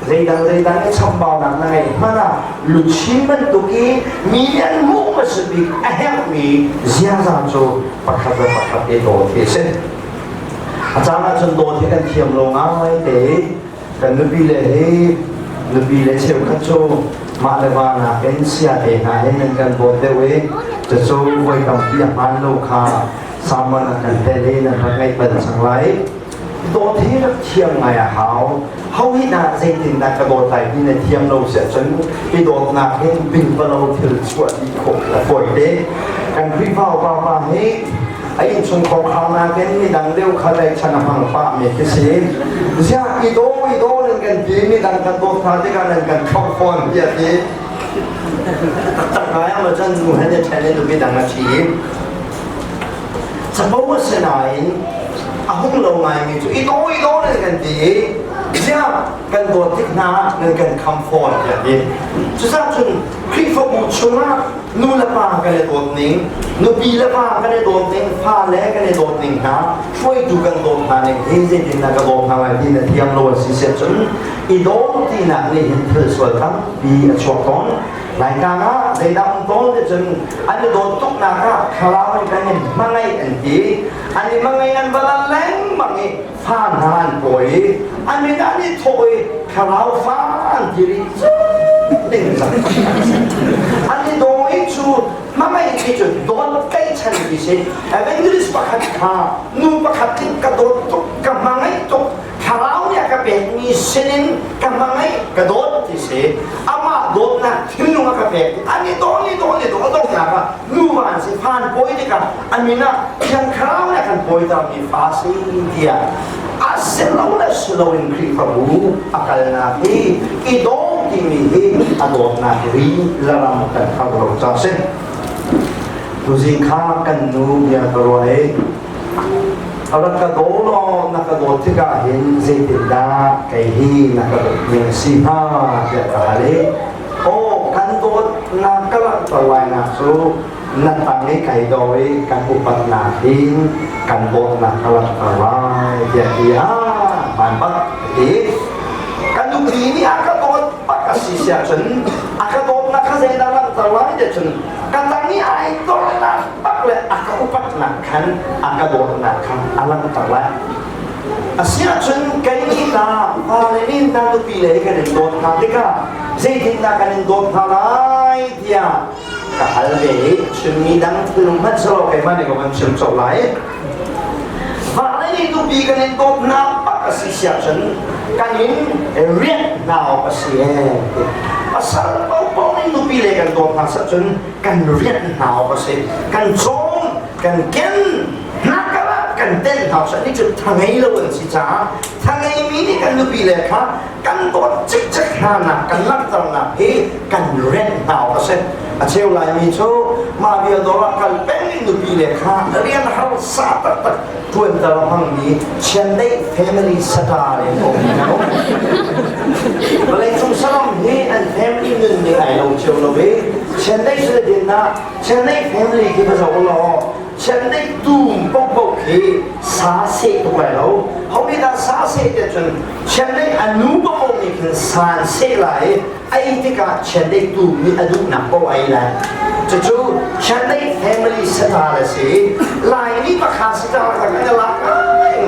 เรื่องให้ชมบ่าวนักไงมานะลูกชิมเป็นตัวที่มีอันคู่มาสบิดแอบมีเสียจานจูปัจจัยโดที่สิอาจารย์จนโดที่กันเทียมลงเอาไว้เด็กกันนุบีเลยเชี่ยวขัดโจมาเลวานาเป็นเสียเองให้นั่งกันบนเดวิจะโจไว้กับเพียงมันโลกาสามัญกันเตลีนั่นพักไงเป็นสังไรโดที่รักเทียมไงเขาให้นาเจตินนักกระโดดไต่ที่ในเทียมเราเสียจนที่โดดนักเห็นบินบอลเราถือสวดอีกคนละคนเด็กกันพี่เฝ้าให้ไอ้ชงของเขานาเก็นนี่ดังเร็วเขาได้ชนะหังป้าเมกิสิเสียอีโดนึงกันจีนี่ดังกันโดนทาที่กันนึงกันเข้าฟอนเยอะทีตั้งแต่เราจะดูให้ได้ใช้ในดูวิดังนาทีสมมติว่าเสนาอินอาหุ่นลงไงมีจุอีโดนึงกันจีเสียกันโดนทิศนานึงกันคำฟอนเยอะทีจะทราบจนคลิปฟุตบอลชนะนู่นละปากันในตัวนี้นู่นปีละปากันในตัวนี้ผ้าแล้กันในตัวนี้นะช่วยดูกันตัวทางในเฮเซตินนักตัวทางที่ในเทียมโลสิเซจนอีโดที่นักนี่เห็นเธอสวยทั้งปีช่วงต้นรายการนะในดำต้นจนอันนี้โดนทุกนักคลาวกันเนี่ยมังไงอันที่อันนี้มังไงอันบาลแรงมังไงฟ้านหานป่วยอันนี้ถอยคลาวฟ้านที่ริจุดดิ่งสักอันนี้โดยจูมาไม่คิดจุดโดนใกล้ฉันดิสิเอเวนต์ลิสประคัตข้านูประคัตติกระโดดตุกกำมังไงตุกคราวเนี่ยก็เป็นมีเส้นกำมังไงกระโดดดิสิอามาโดดนะทิ้งลงก็เป็นอันนี้โดนต้องหนักอ่ะนูมันสิผ่านป่วยดิกันอันนี้นะยังคราวเนี่ยกันป่วยตามมีฟาสิเดียอาเซลล์และสโลว์อินครีฟบูอาการนาทีอีโดที่มีที่อดอกนาทีละลำกันเข้าลงจากเส้นดูสิข้ากันนูยากรวยเอาละกระโดดนักกระโดดที่ก็เห็นเจติดาไก่ฮีนักกระโดดเมียสีผ้าเจ้าอะไรโอ้กันโดดนักกระโดดวายนักสู้นักตั้งให้ไก่โดยกันอุปนาหินกันโดดนักกระโดดวายเจ้าที่บ้านปักที่กันดูดีนี่อากาศโดนปักสิเสียจนอากาศโดนนักขยันนักตะวันเดชจนกันตอนนี้ไอ้โดนนักปักเลยอากาศอุปนักขันอากาศโดนนักขันอะไรตะวันเสียจนกันนี่ตาพาเลนินตาตุปีเลยกันโดนนักที่ก็เจดินนักกันโดนทลายเดียก็ฮัลเล่ชุนมีดังถึงมันสโลกไอ้มันก็มันชุนสลายพาเลนินตุปีกันโดนนักปักสิเสียจนกันยินเรียนนาวภาษาภาษาเบาๆนี่ดูปีเลยกันตัวภาษาจนกันเรียนนาวภาษากันชมกันเก่งนักกันเต้นภาษานี่จะทางไงเราเป็นสิจ้าทางไงมีนี่กันดูปีเลยครับกันตัวจิกหานักกันลักตระหนักเฮกันเรียนนาวภาษาเชลลายมีโชมาเบียดรักกันเป็นดูปีเลยครับเรียนหาศาสตร์ทวนตระหังนี้เช่นได้ family สตาร์เลยผมเวลาทุ่งสลัมเฮอัน family หนึ่งในไอเราเชียวเราเว้เช่นได้สุดเด่นนะเช่นได้ family ที่ภาษาอังกฤษเช่นได้ตูมปกเฮ สาเสกตัวเราเขาไม่ได้สาเสกจนฉันได้อนุบาลมีคือสารเสกไหลไอ้ที่การฉันได้ดูมีอนุนับเอาไว้แล้วจู่ๆฉันได้ family สตาร์สิลายนี้ประคาสตาร์กันจะรัก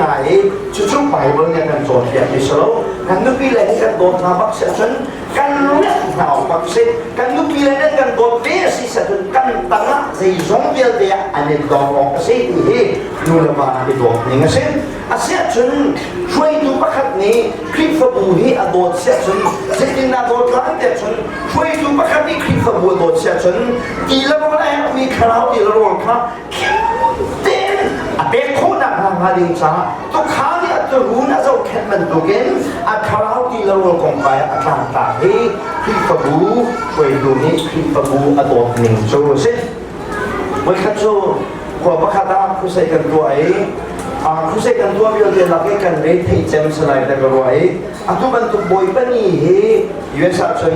ง่ายจู่ๆไปเมื่อเนี่ยกันโจทย์แบบนี้สโลกันนึกปีเลยกันโดนทำบักเสียจนกันเล่นหนาวบักเสียกันนึกปีเลยกันโดนเบี้ยสิเสียจนกันตั้งใจสงเดียวเดียอันนี้โดนออกเสียที่ดูแลบ้านที่โดนนี่ไงเสียเสียจนช่วยดูประคับนี้คลิปฟบูที่อโดนเสียจนจะกินนาโดนล้างเดียจนช่วยดูประคับนี้คลิปฟบูโดนเสียจนตีละวันแรกมีคราวตีละวันครับเต้นเด็กคนนั้นทำงานดีจ้าตัวข้าเนี่ยตัวรู้นะเจ้าแค่มันตัวเก่งคราวตีละวันของไปการตาให้คลิปฟบูช่วยดูนี้คลิปฟบูอโดนหนึ่งโจเสียไว้ขัดโจขวบประคับดาผู้ใส่กันตัวไอ้คุณเสกกันตัววิวเดียร์ลักกันเรทให้เจมส์ไลน์แต่ก็ว่าทุกบันทุกบอยปนี่เฮยูเอสอาจน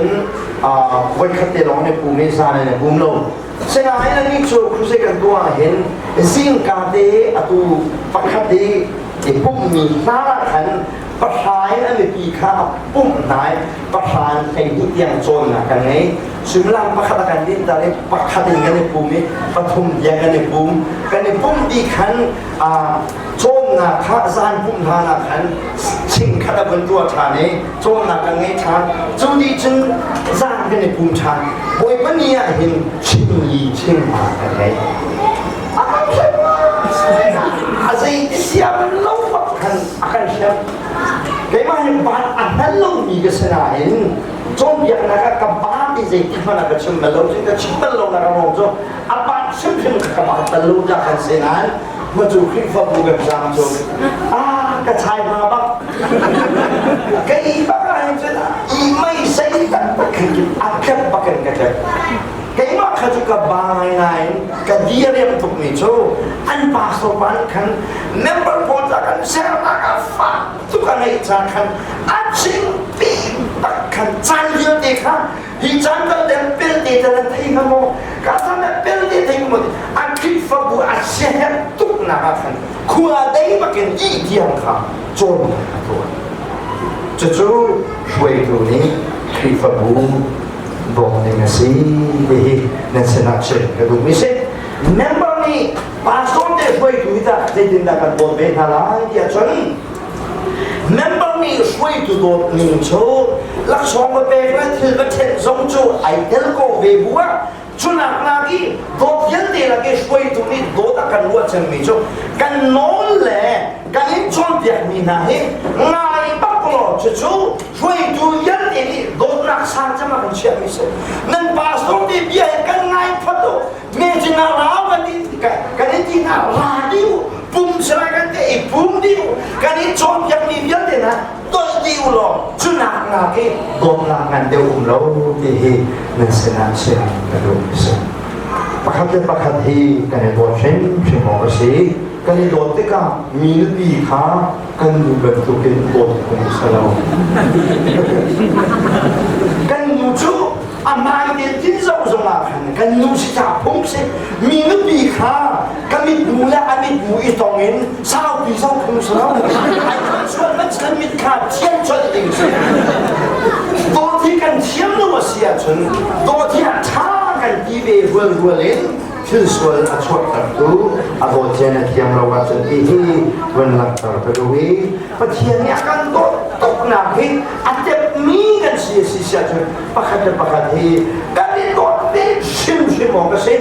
วันขัดเตลองในภูมิศาสตร์ในภูมิโลกเส้นอะไรนั่นนี่ชูคุณเสกกันตัวเห็นสิ่งการเดตุปักขัดเดปุ่มมีหน้าขันประธานนั่นเป็นปีข้าปุ่มไหนประธานแห่งยุทธยังโจรนะกันไงสุนทรประคัตกันดินตาเลยประคัตกันในภูมิปฐุมยังกันในภูมิกันในภูมิดีขันโจรนะข้าซานภูมิทานะขันชิงขัดบนตัวชานี้โจรนะกันไงชาจูดีจึงซานกันในภูมิชาบอยปนีเห็นชิงลีชิงมากันไงอาศัยเสียมันเล่ากันอาการเสียKaya mahal ang halong migasanahin. So, yang nakakabati sa itima na katsumalaw, yung katsumalaw na kamoto, apat siyempre nakakabalo na kansinan, matukin fa bugat sa so, katsay mga bak. Kaya iba ka rin sila, imay sa itan, akad bakan katsay. Kaya makatuka bangay nain, kadiri ang tukmito, ang pasopan kan, member po sa kan, sir nakafa, tuka na itakan, at singping, kan, chanyo di ka, hijanda den pildi dalan tayo mo, kasama pildi tayo mo, ang kifabu at siya tuk na kakan, kuha day makin itiyang ka, chon na katuan. Chuchu, shuay to ni, kifabu,บอกในสิ่งที่นั่นสนับสนุนกันดูมิเช่เมมเบอร์นี่ปาสต้นเด็กช่วยดูที่จะดินดากันบนเวทนาที่จะชนเมมเบอร์นี่ช่วยดูตัวหนึ่งโชว์ลักษณะแบบนั้นถือว่าเช่นสองโชว์ไอเดลโกเวบัวชุนักนากีโดดยันเดลักช่วยตัวนี้โดดกันวัวเช่นมิโชกันโน่นแหละกันยิ่งชนเดียกมีนะเฮ้ง่ายปักโลจู่ช่วยดูยันเดนี่โดดนักสานจะมาเป็นเชื่อมิเช่นั่นปาสต้นที่เบี้ยกันง่ายพัดโตเมจินาลาวันนี้กันยิ่งที่น่าลาดิวปุ่มสลายกันเตะปุ่มดิวกันยิ่งชนยังมียันเดนะตัวดิวหรอชุนักนากีโดดนักงานเดียวเราที่เฮนั่นสนับสนุนกันดูมิเช่ประคับที่กันในตัวเช่นมองสิกันในตัวที่ก็มีนบีขากันดูแบบตัวเป็นตัวของสลาวกันดูชูอามาเดียที่เราจะมากันดูสิจ่าพงศิมีนบีขากันมีดูแลอันมีดูอีตองเงินสาวปีสาวของสลาวไอ้คนชวนมันจะมีขาเทียนชนจริงสิตัวที่กันเทียนนู้นเสียชนตัวที่ท่ากันที่เวรเล่นชื่อส่วนอัศวรรษดูอาโบเจนที่เราว่าจะที่วันหลังต่อไปดูวิปัจจัยนี้กันตกหนักที่อาจจะมีกันเสียจนประคับที่กันนี่ตัวนี้ชิมมองกันสิ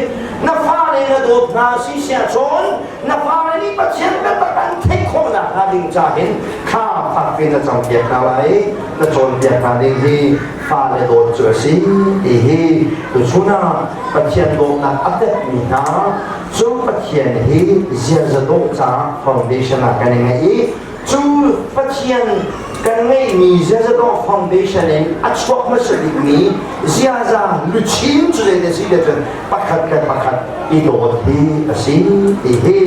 นับฟ้าเลยนะตัวนาเสียจนนับฟ้าเลยนี่ปัจจัยเป็นประกันเทคโคนะหาดิ่งจ่าเห็นข้าพักเป็นจังเกียรติอะไรนะจนเกียรติดิ่งที่ฟ้าเลยโดนเจอสิตัวชุน่าปัจจัยโดนนักอัตเมีนะจูปัจจัยที่เสียจะต้องจาก foundation กันยังไงจูปัจจัยกันไงมีเสียจะต้อง foundation เองอัศวรรษมาสิ่งนี้เสียจะลุชินจุดเด่นสิ่งเด่นปักขัดอีโดดที่สิ่งที่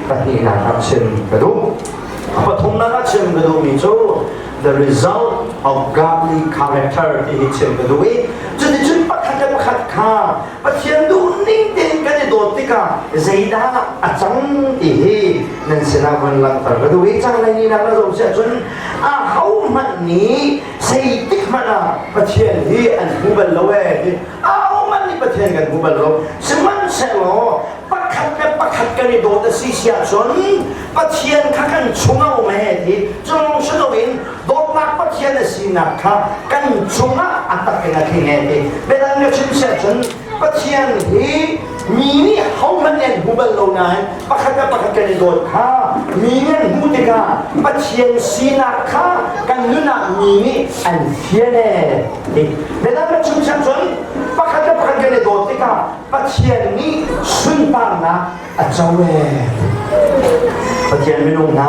ปฏิณาทับเช่นกระดูกปฐมนาเช่นกระดูกมีจู the result of godly character ที่เช่นกระดูกจุดปักขัดข้าปัจจัยดูนิ่งเด่นกัน dot tika zaida achang ti hi nan sina van lang tar ka du chang lai ni na ka zo se chun a hau man ni sei tik mana pathian hi an hubal lawe hi a hau man ni pathian kan hubal lo seman se lo pakhat ka ni dot si sia chun pathian kha kan chunga o me hi chung shadowin dot nak pathian si na kha kan chunga atak ka ki nge hi bedan nga chin se chun pathian hi mi ni hau man en hubal lo nai pakhat ka ni dot kha mi nen hu te ka pathian si na kha kan nu na mi ni an hiane hi bedan nga chin se chun pakhat ka ni dot te ka pathian ni sun pa na achawe pathian minung na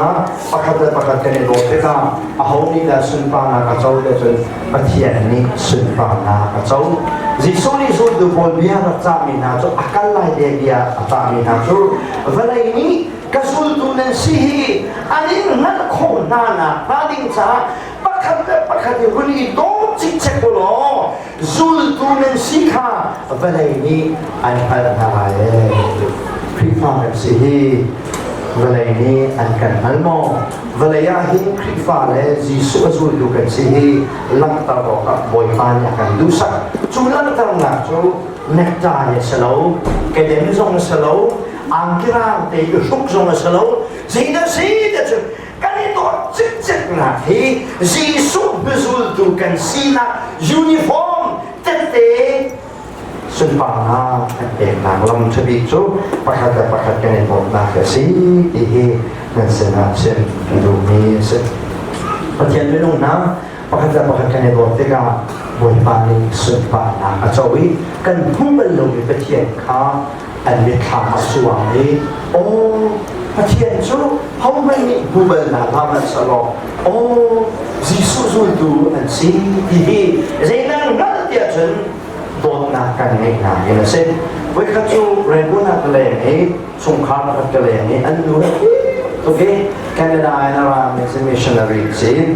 pakhat ka ni dot te ka a hau ni la sun pa na ka chaw le chun pathian ni sun pa na ka chaw jisu ni zo du bol bia na cha mi na cho akal lai de bia ta mi na cho valai ni kasul tu nan si ani na kho na na ding cha pakhat huni do chi che ko lo zul tu nan si kha valai ni an hal na ye prifa si valai ni an kan hal mo valaya hi prifa le jisu azul du kan si lang ta ro ka boy pan ya kan du sa chu lang ta na chu nekta ya salo ke dem zong salo ang kirang te yu suk zong salo zida chu kan ito chik na hi jisu azul du kan si na uniform te sun pa na te na lam chabi chu pakhat kan ito na ka si ti hi nan sena sen du mi se pathian minung na pakhat kan ito te ka boy pa ni sun pa na a chawi kan hubal lo ni pathian kha an mi kha suang ni o pathian chu hau mai ni hubal na la man salo o jisu zu du an si ti hi zainang na tia chen dot na kan nei na ina se we kha chu rebuna kale ni sung kha na kale ni an du okay Canada and around is a missionary see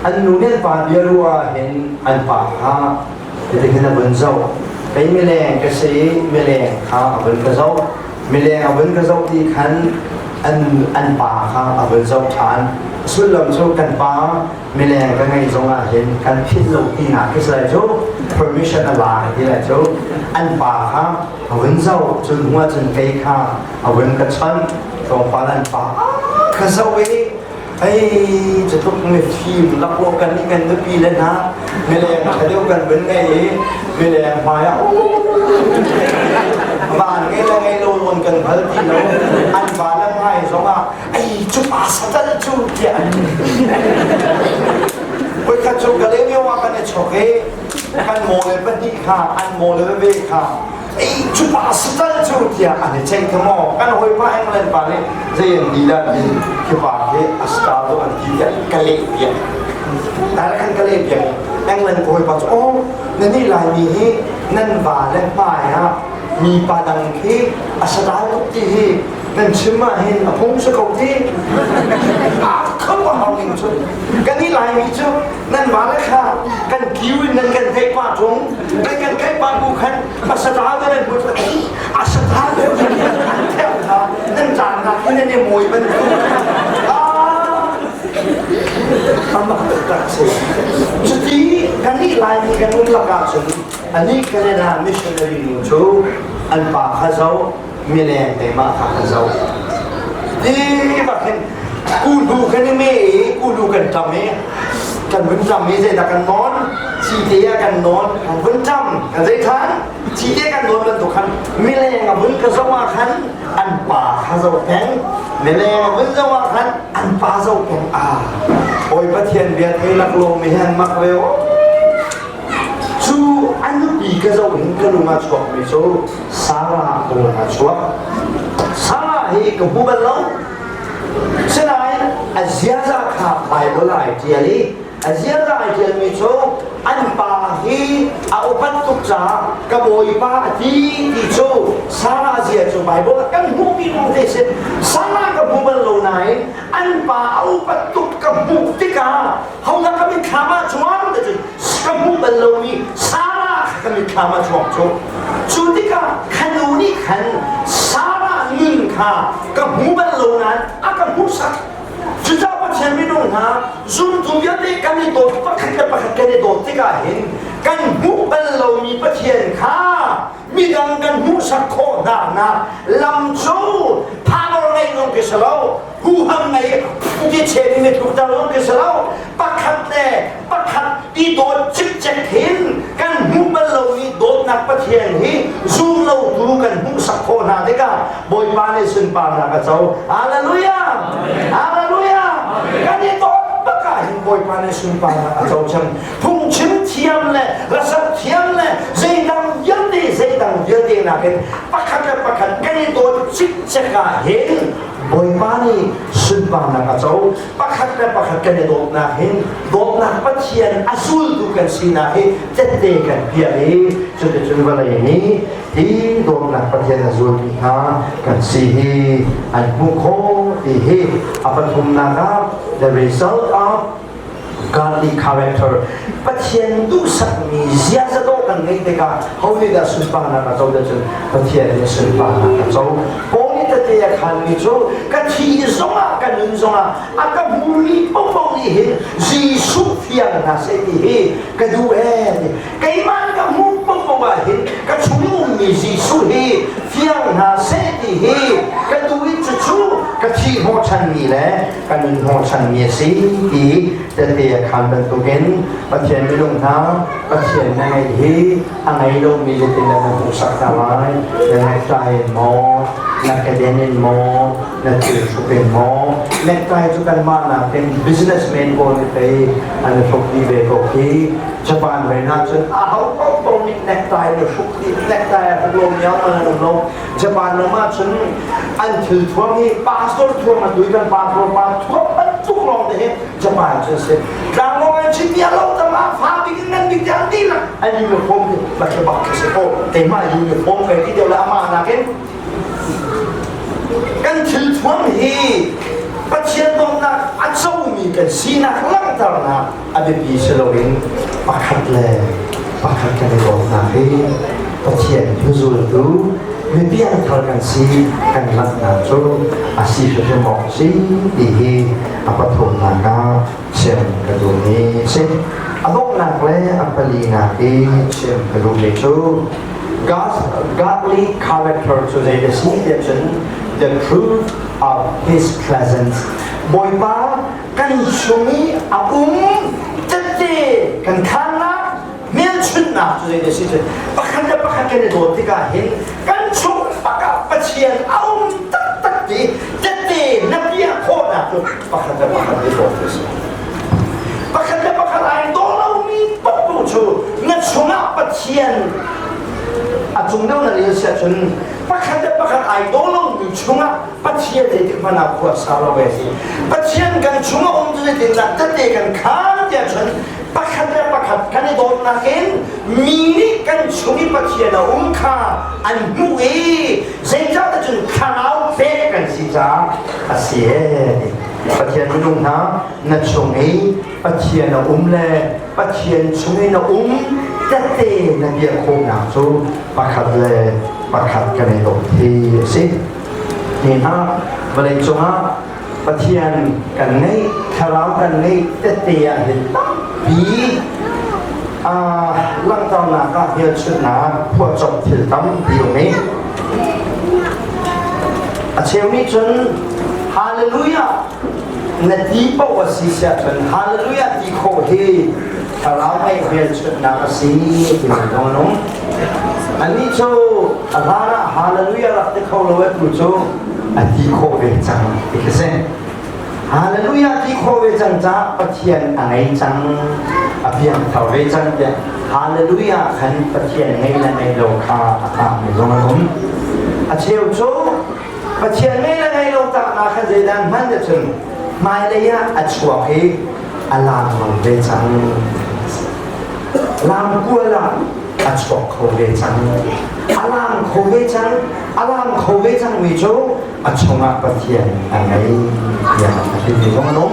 an nu nen pa biarua hen an pa ha de hina bunzau kai meleng ka se meleng ha abun ka zau meleng abun ka zau ti khan an pa ha abun zau than sulam chu kan pa meleng ka ngai zonga hen kan phit lo ti na ke sai chu permission ala ti la chu an pa ha abun zau chu ngwa chen kai kha abun ka chan tong pa lan pa ka zau aiจะต้องมีทีมรับโลกันนี่กันทุกปีเลยนะไม่แรงจะเดียวกันเป็นไงไม่แรงพายบ้านไงแล้วไงโลนกันพัดทีแล้วอันบ้านแล้วพายสองไอ้จุดอาสัตว์จุดเดียนไปขัดจุดกันเลยไม่ว่ากันในช็อกเอ้กันโมเลยเป็นที่ข้าอันโมเลยเป็นเบข้าไอ้จุดอาสัตว์จุดเดียอันนี้เช็คทั้งหมดกันหอยพายมาเล่นป่าเลยจะยังดีได้ดีคือป่าที่อัสตาตัวอันที่กันเลี้ยงแต่ละกันกันเลี้ยงยังเล่นหอยป่าโอ้นี่ลายมีนั่นป่าเล่นป่าฮะมีป่าดังที่อัสตาทุกที่นั่นชิมมาเห็นพงศกที่เขาว่าเอาหนึ่งชุดกันนี่ลายมีชุดนั่นมาแล้วค่ะกันคิวนั่นกันเทปาทงนั่นกันแค่ปาบุคันอัสตาตัวนั้นบุตรอัสตาตัวนั้นเท่าท่านั่นจานนักนั่นเนี่ยมวยเป็นทำมาตัดสินจุดที่กันนี่ลายมีกันมุ่งหลักการสุดอันนี้กันเนี่ยนะมิชชันนารีนูชูอันป่าข้าเจ้ามีแรงแต่มาข้าเจ้าดีแบบนี้กูดูกันนี่ไม่กูดูกันทำไมกันวันจำไม่ใช่แต่กันนอนชีเดียกันนอนกันวันจำกันใจทันชีเดียกันนอนกันตุกันมีแรงกับวันกระสวะขันอันป่าข้าเจ้าแข็งมีแรงกับวันกระสวะขันอันป่าเจ้าแข็งโอ้ยพระเทียนเบียดให้นักโลไม่เห็นมักเววชูอันนี้ก็จะวิ่งกันลงมาชกไม่ชูสาระลงมาชกสาระให้กับผู้บรรลุฉะนั้นอาเซียนจะขับไปบนไอเดียลีอาเซียนจะไอเดียไม่ชูอันป่าให้เอาปัตตุจ่ากับโอยป่าที่ชูสาระเสียชูไปบนกันหูมีมองเด็ดสาระกับผู้บรรลุไหนอันป่าเอาปัตตุกับบุกติกาเขานักบินขามาชวนแต่กับผู้บรรลุมีสาระ ก็มีคำมาชอบชกจุดที่ก็ขันนูนี่ขันสาระนินค่ะกับหูบันโลนั้นอากับหูสักจุดที่ว่าเช่นไม่รู้นะจุดที่ยันได้กันในตัวปักกันในตัวที่ก็เห็นกันหูบันโลมีประเทียนค่ะมีดังกันหูสักโคนานะลำโจพาเราในลงกิสลาวหูหังในที่เชนไม่ถูกตาลงกิสลาวปักขัดแต่ปักขัดอีโดดจิกเจ็กเห็นกันหูบันโลมีโดดนักประเทียนที่ซูมเราดูกันหูสักโคนาเด็กบอยบานในสุนปานากับเจ้าฮาเลลูยาฮาเลลูยากันนี่โดดปักกันหินบอยบานในสุนปานากับเจ้าฉันพุ่งชิมเทียมเลยรัศเทียมเลยใจดังยันดีใจดังยันดีนะเป็นปักขัดกันนี่โดดจิกเจ็กเห็นบอยบานในสุนปานากับเจ้าปักขัดกันนี่โดดนะเห็นโดดนักประเทียนอสูรดูกันสินะเห็นเจ็ดเด็กกันเพียงจนวันนี้ที่โดนนักประเทศส่วนที่หากันสิอันมุขที่อัปทุมนะครับ the result of godly character ประเทศดูสักมีเสียจะโดกันไม่ได้กันเขาเรียกสุนทรนะครับเราจะประเทศนี้สุนทรนะครับเราพวกนี้จะเรียกขันมิโซกันที่สงฆ์กันนึงสงฆ์อากับบุรีปุ่มนี่เห็นจีสุเฟียงนะเสดีเห็นกันดูเอ็นกันมันกับมุมปุ่มเห็นกันชุ่มมีจีสุเห็นเฟียงนะเสดีเห็นกันดูอิจฉากันที่หัวฉันมีแหละกันนึงหัวฉันมีสิที่จะเรียกขันเป็นตัวเองประเทศไม่ลงท้าประเทศในที่อะไรลงมีจะเป็นอะไรของสักการะในใจมอนักเรียนมอนักศึกษาเป็นมอนักใจจุกันมานะเป็น businessman คนไปอันสุขีเบกขีญี่ปุ่นไปนะจนเขาต้องมีนักใจเนี่ยสุขีนักใจพวกเราเนี่ยมันลงญี่ปุ่นเนี่ยมาจนอันถือทวงนี้ปาสโต้ทวงมาด้วยกันปาสโต้มาทวงมันทุกลงเลยญี่ปุ่นจะเสร็จการลงเงินชิ้นเดียวเราจะมาฟ้าบินเงินบินอย่างนี้นะอันนี้เป็นผมที่บัตรบัตรเสร็จโอ้แต่มาอยู่ในผมไปที่เดียวละมานะเห็นกันถือทวงฮีประเทศตรงนั้นอาจจะมีกันสีนักลังตระหนักอดีตปีเชลวินปักขัดเลยปักขัดกันในตรงนั้นฮีประเทศยูซูดูไม่เพียงเท่ากันสีกันลักนาจูอาศัยช่วยมองสีดีฮีอภัทรนักเชื่อมกระดูนี้สิอารมณ์นักเลยอัปลีนักเชื่อมกระดูนี้จูgodly character to the description the truth of his presence บอยบ้ากันช่วงอาจะเจกันข้างนะเมียนชุนนะ to the description ปักขันกันในตัวที่ก็เห็นกันช่วงปักปัจเจียนตักจีจะเจนับเยี่ยโคตรนะจุดปักขันในตัวที่ปักขันไอ้ตัวเรามีปุ๊บชูงั้นช่วงปัจเจียนอาจงเล่าในเรื่องเสียจนปักขัดไอ้โดนลงอยู่ช่วงปัจเจียนเด็กมันเอาขวดสารเวสีปัจเจียนกันช่วงองค์จะถึงนักจะเด็กกันข้ามเดียจนปักขัดกันโดนนักเห็นมีนี่กันช่วงปัจเจียนองค์ข้าอันมุ้ยเจ้าจะจนข้าวเป๊ะกันสิจ้าอาเสียปัจเจียนไม่ลงนะนัดช่วงนี้ปัจเจียนเลยปัจเจียนช่วงนี้จะเตะนักเรียนโคงหนักสู้ปักขัดเลยปักขัดกันในโลกที่สินี่ฮะเวลาช่วงปัจเจียนกันในทะเลาะกันในจะเตะเห็นปีหลังจากนั้นก็เฮียชุดหนาพวกจบที่ตั้มปีนี้เช้านี้จนฮาเลลูยานาทีประวัติศาสตร์จนฮาเลลูยาที่โคที่ถ้าเราไม่เรียนชุดนักสีที่มันโดนอันนี้โจอะไรนะฮาเลลูยารักที่เขาเล่าให้ผู้ชมอันที่โคเวจังอีกสิ่งฮาเลลูยาที่โคเวจังจ้าปะเทียนอะไรจังอภิยังเท่าเวจังเดียฮาเลลูยาขันปะเทียนให้และในโลกาตามในโลกนั้นอาเชียวโจปะเทียนให้และในโลกานาขันเจดันมันจะถึงไม่เลยอะอัจฉริยะอลามเวจังลามกัวละอัจฉริยะโคเวจังอลามโคเวจังอลามโคเวจังวิจูอัจฉริยะปะเทียนอะไรอย่างที่มีตรงนั้น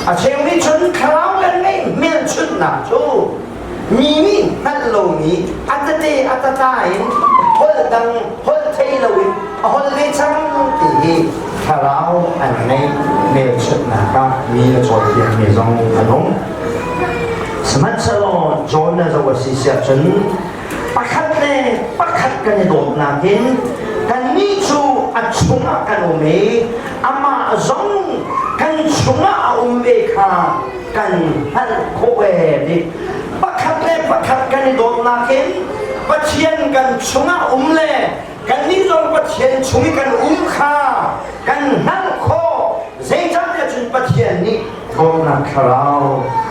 อาเชียงนี้ชนคราวกันไม่เมียนชุดหนักจู มีนี่นั่นโลนี้อัตเตอัตตาเห็นฮอลดังฮอลเทลวินฮอลเลชังตีคาราอันในเมลชนะครับมีจอดเทียนมีจงขนมสมัชโลจอนนะจะว่าสิเสียจนปักขัดเนี่ยปักขัดกันโดดนากินกันนี่ชูอัดชุงกันอุเมอามาจงกันชุงอุเมค่ะกันฮันโคเวดิปักขัดเนี่ยปักขัดกันโดดนากินปัจเจียนกันชุงเล่กันนี่จงปัจเจียนชุงกันค่ะกันฮันโคเจ้าจันจะจุนปัจเจียนนี่โดดนาคราว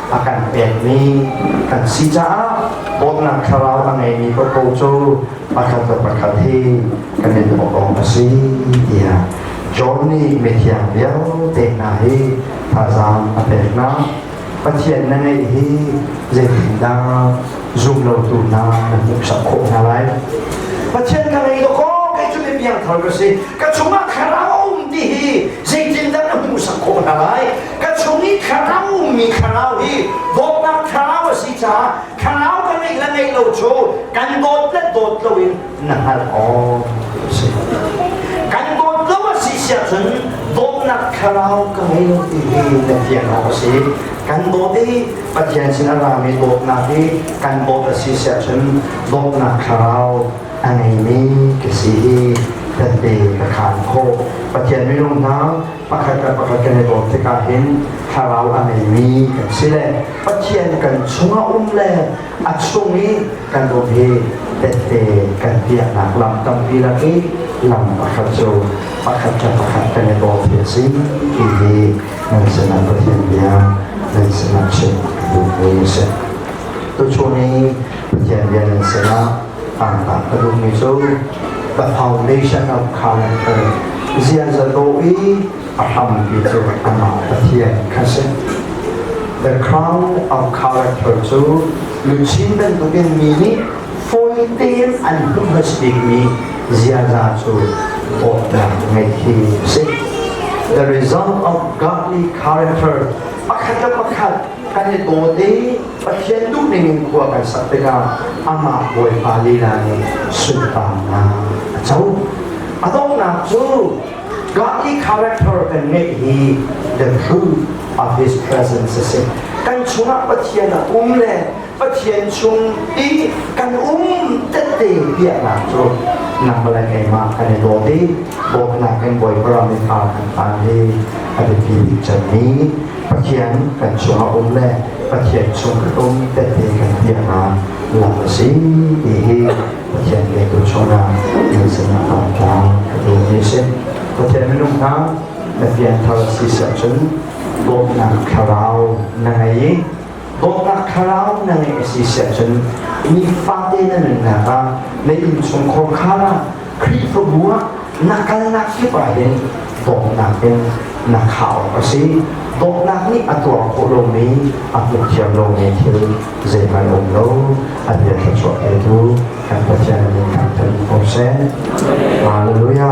akan perni kan sija bona kharau angai ni ko ko chu pakhat pakhati kan ni ko ko asi dia journey methia biao te na hi thazam apena pathian na ngai hi zeinda zoom lo tu na muk sa kho na lai pathian ka ngai ko kai chu le biang thar ko si ka chunga kharau ti hi zeinda na muk sa kho na lai ka chungi kharau mi kharau hi dot na kharau si cha kharau ka ngai lo chu kan dot lo in na hal o si kan dot lo si sia chun dot na kharau ka ngai lo ti hi na tian ho si kan dot ti pathian sin ara mi dot na ti kan dot si sia chun dot na kharau angai mi ke si hiแต่เด็กขานโคประเทศไม่ลงน้ำประคัดกันในโลกที่การเห็นถ้าเราอันไหนมีกันสิแหละประเทศกันช่วงแหละอัดช่วงนี้กันโดนเฮแต่เด็กกันเปียกหนักลำตำปีละกีลำประคัดโจประคัดกันในโลกเพียสิกีดีในสนามประเทศเดียวในสนามเช่นดูนี้เสร็จตัวช่วงนี้ประเทศเดียวในสนามต่างๆกระดูกมิโซthe foundation of character เสียจะโดยทำกิจกรรมประเทศคัส the crown of character จูลุชินเป็นตัวเป็นมินิ14 อันทุกสติมีเสียจะจูออกจากในที่สิ the result of godly character ประคัดกันในตัวดีประเทศทุกหนึ่งควรกันสัตย์การอามาบวยปาลีลานีสุดตานาเจ้าอาต้องนับจู godly character กันเนี่ย the truth of his presence สิกันชุนประเทศเลยประเทศชุนดีกันเตเตเปียนับจูนับอะไรกันมากันในตัวดีบอกนักกันบ่อยเพราะมีข่าวต่างๆที่อะไรที่จะมีประเทศกันชุนเลยประเทศชุนเตเตกันเปียนาหลังสิ่งที่ประเทศเล็กชนะในสนามกลางดูนี้เช่นประเทศไม่ลงน้ำแต่เพียงทารสิษย์ชนโลกนักคาราวในโลกนักคาราวในสิษย์ชนมีฟาเต้นั่นหนึ่งนะครับในอินชงคนข้าครีฟบัวนักการนักที่ไปเห็นโลกนักเป็นนักข่าวก็สิโลกนักนี่อัตัวโคโลมีอัตุเทียมโลเมทิลเจมาลงโลอันเดียร์ชดเอทูการประเทศในการถึงโปรเซสฮาเลลูยา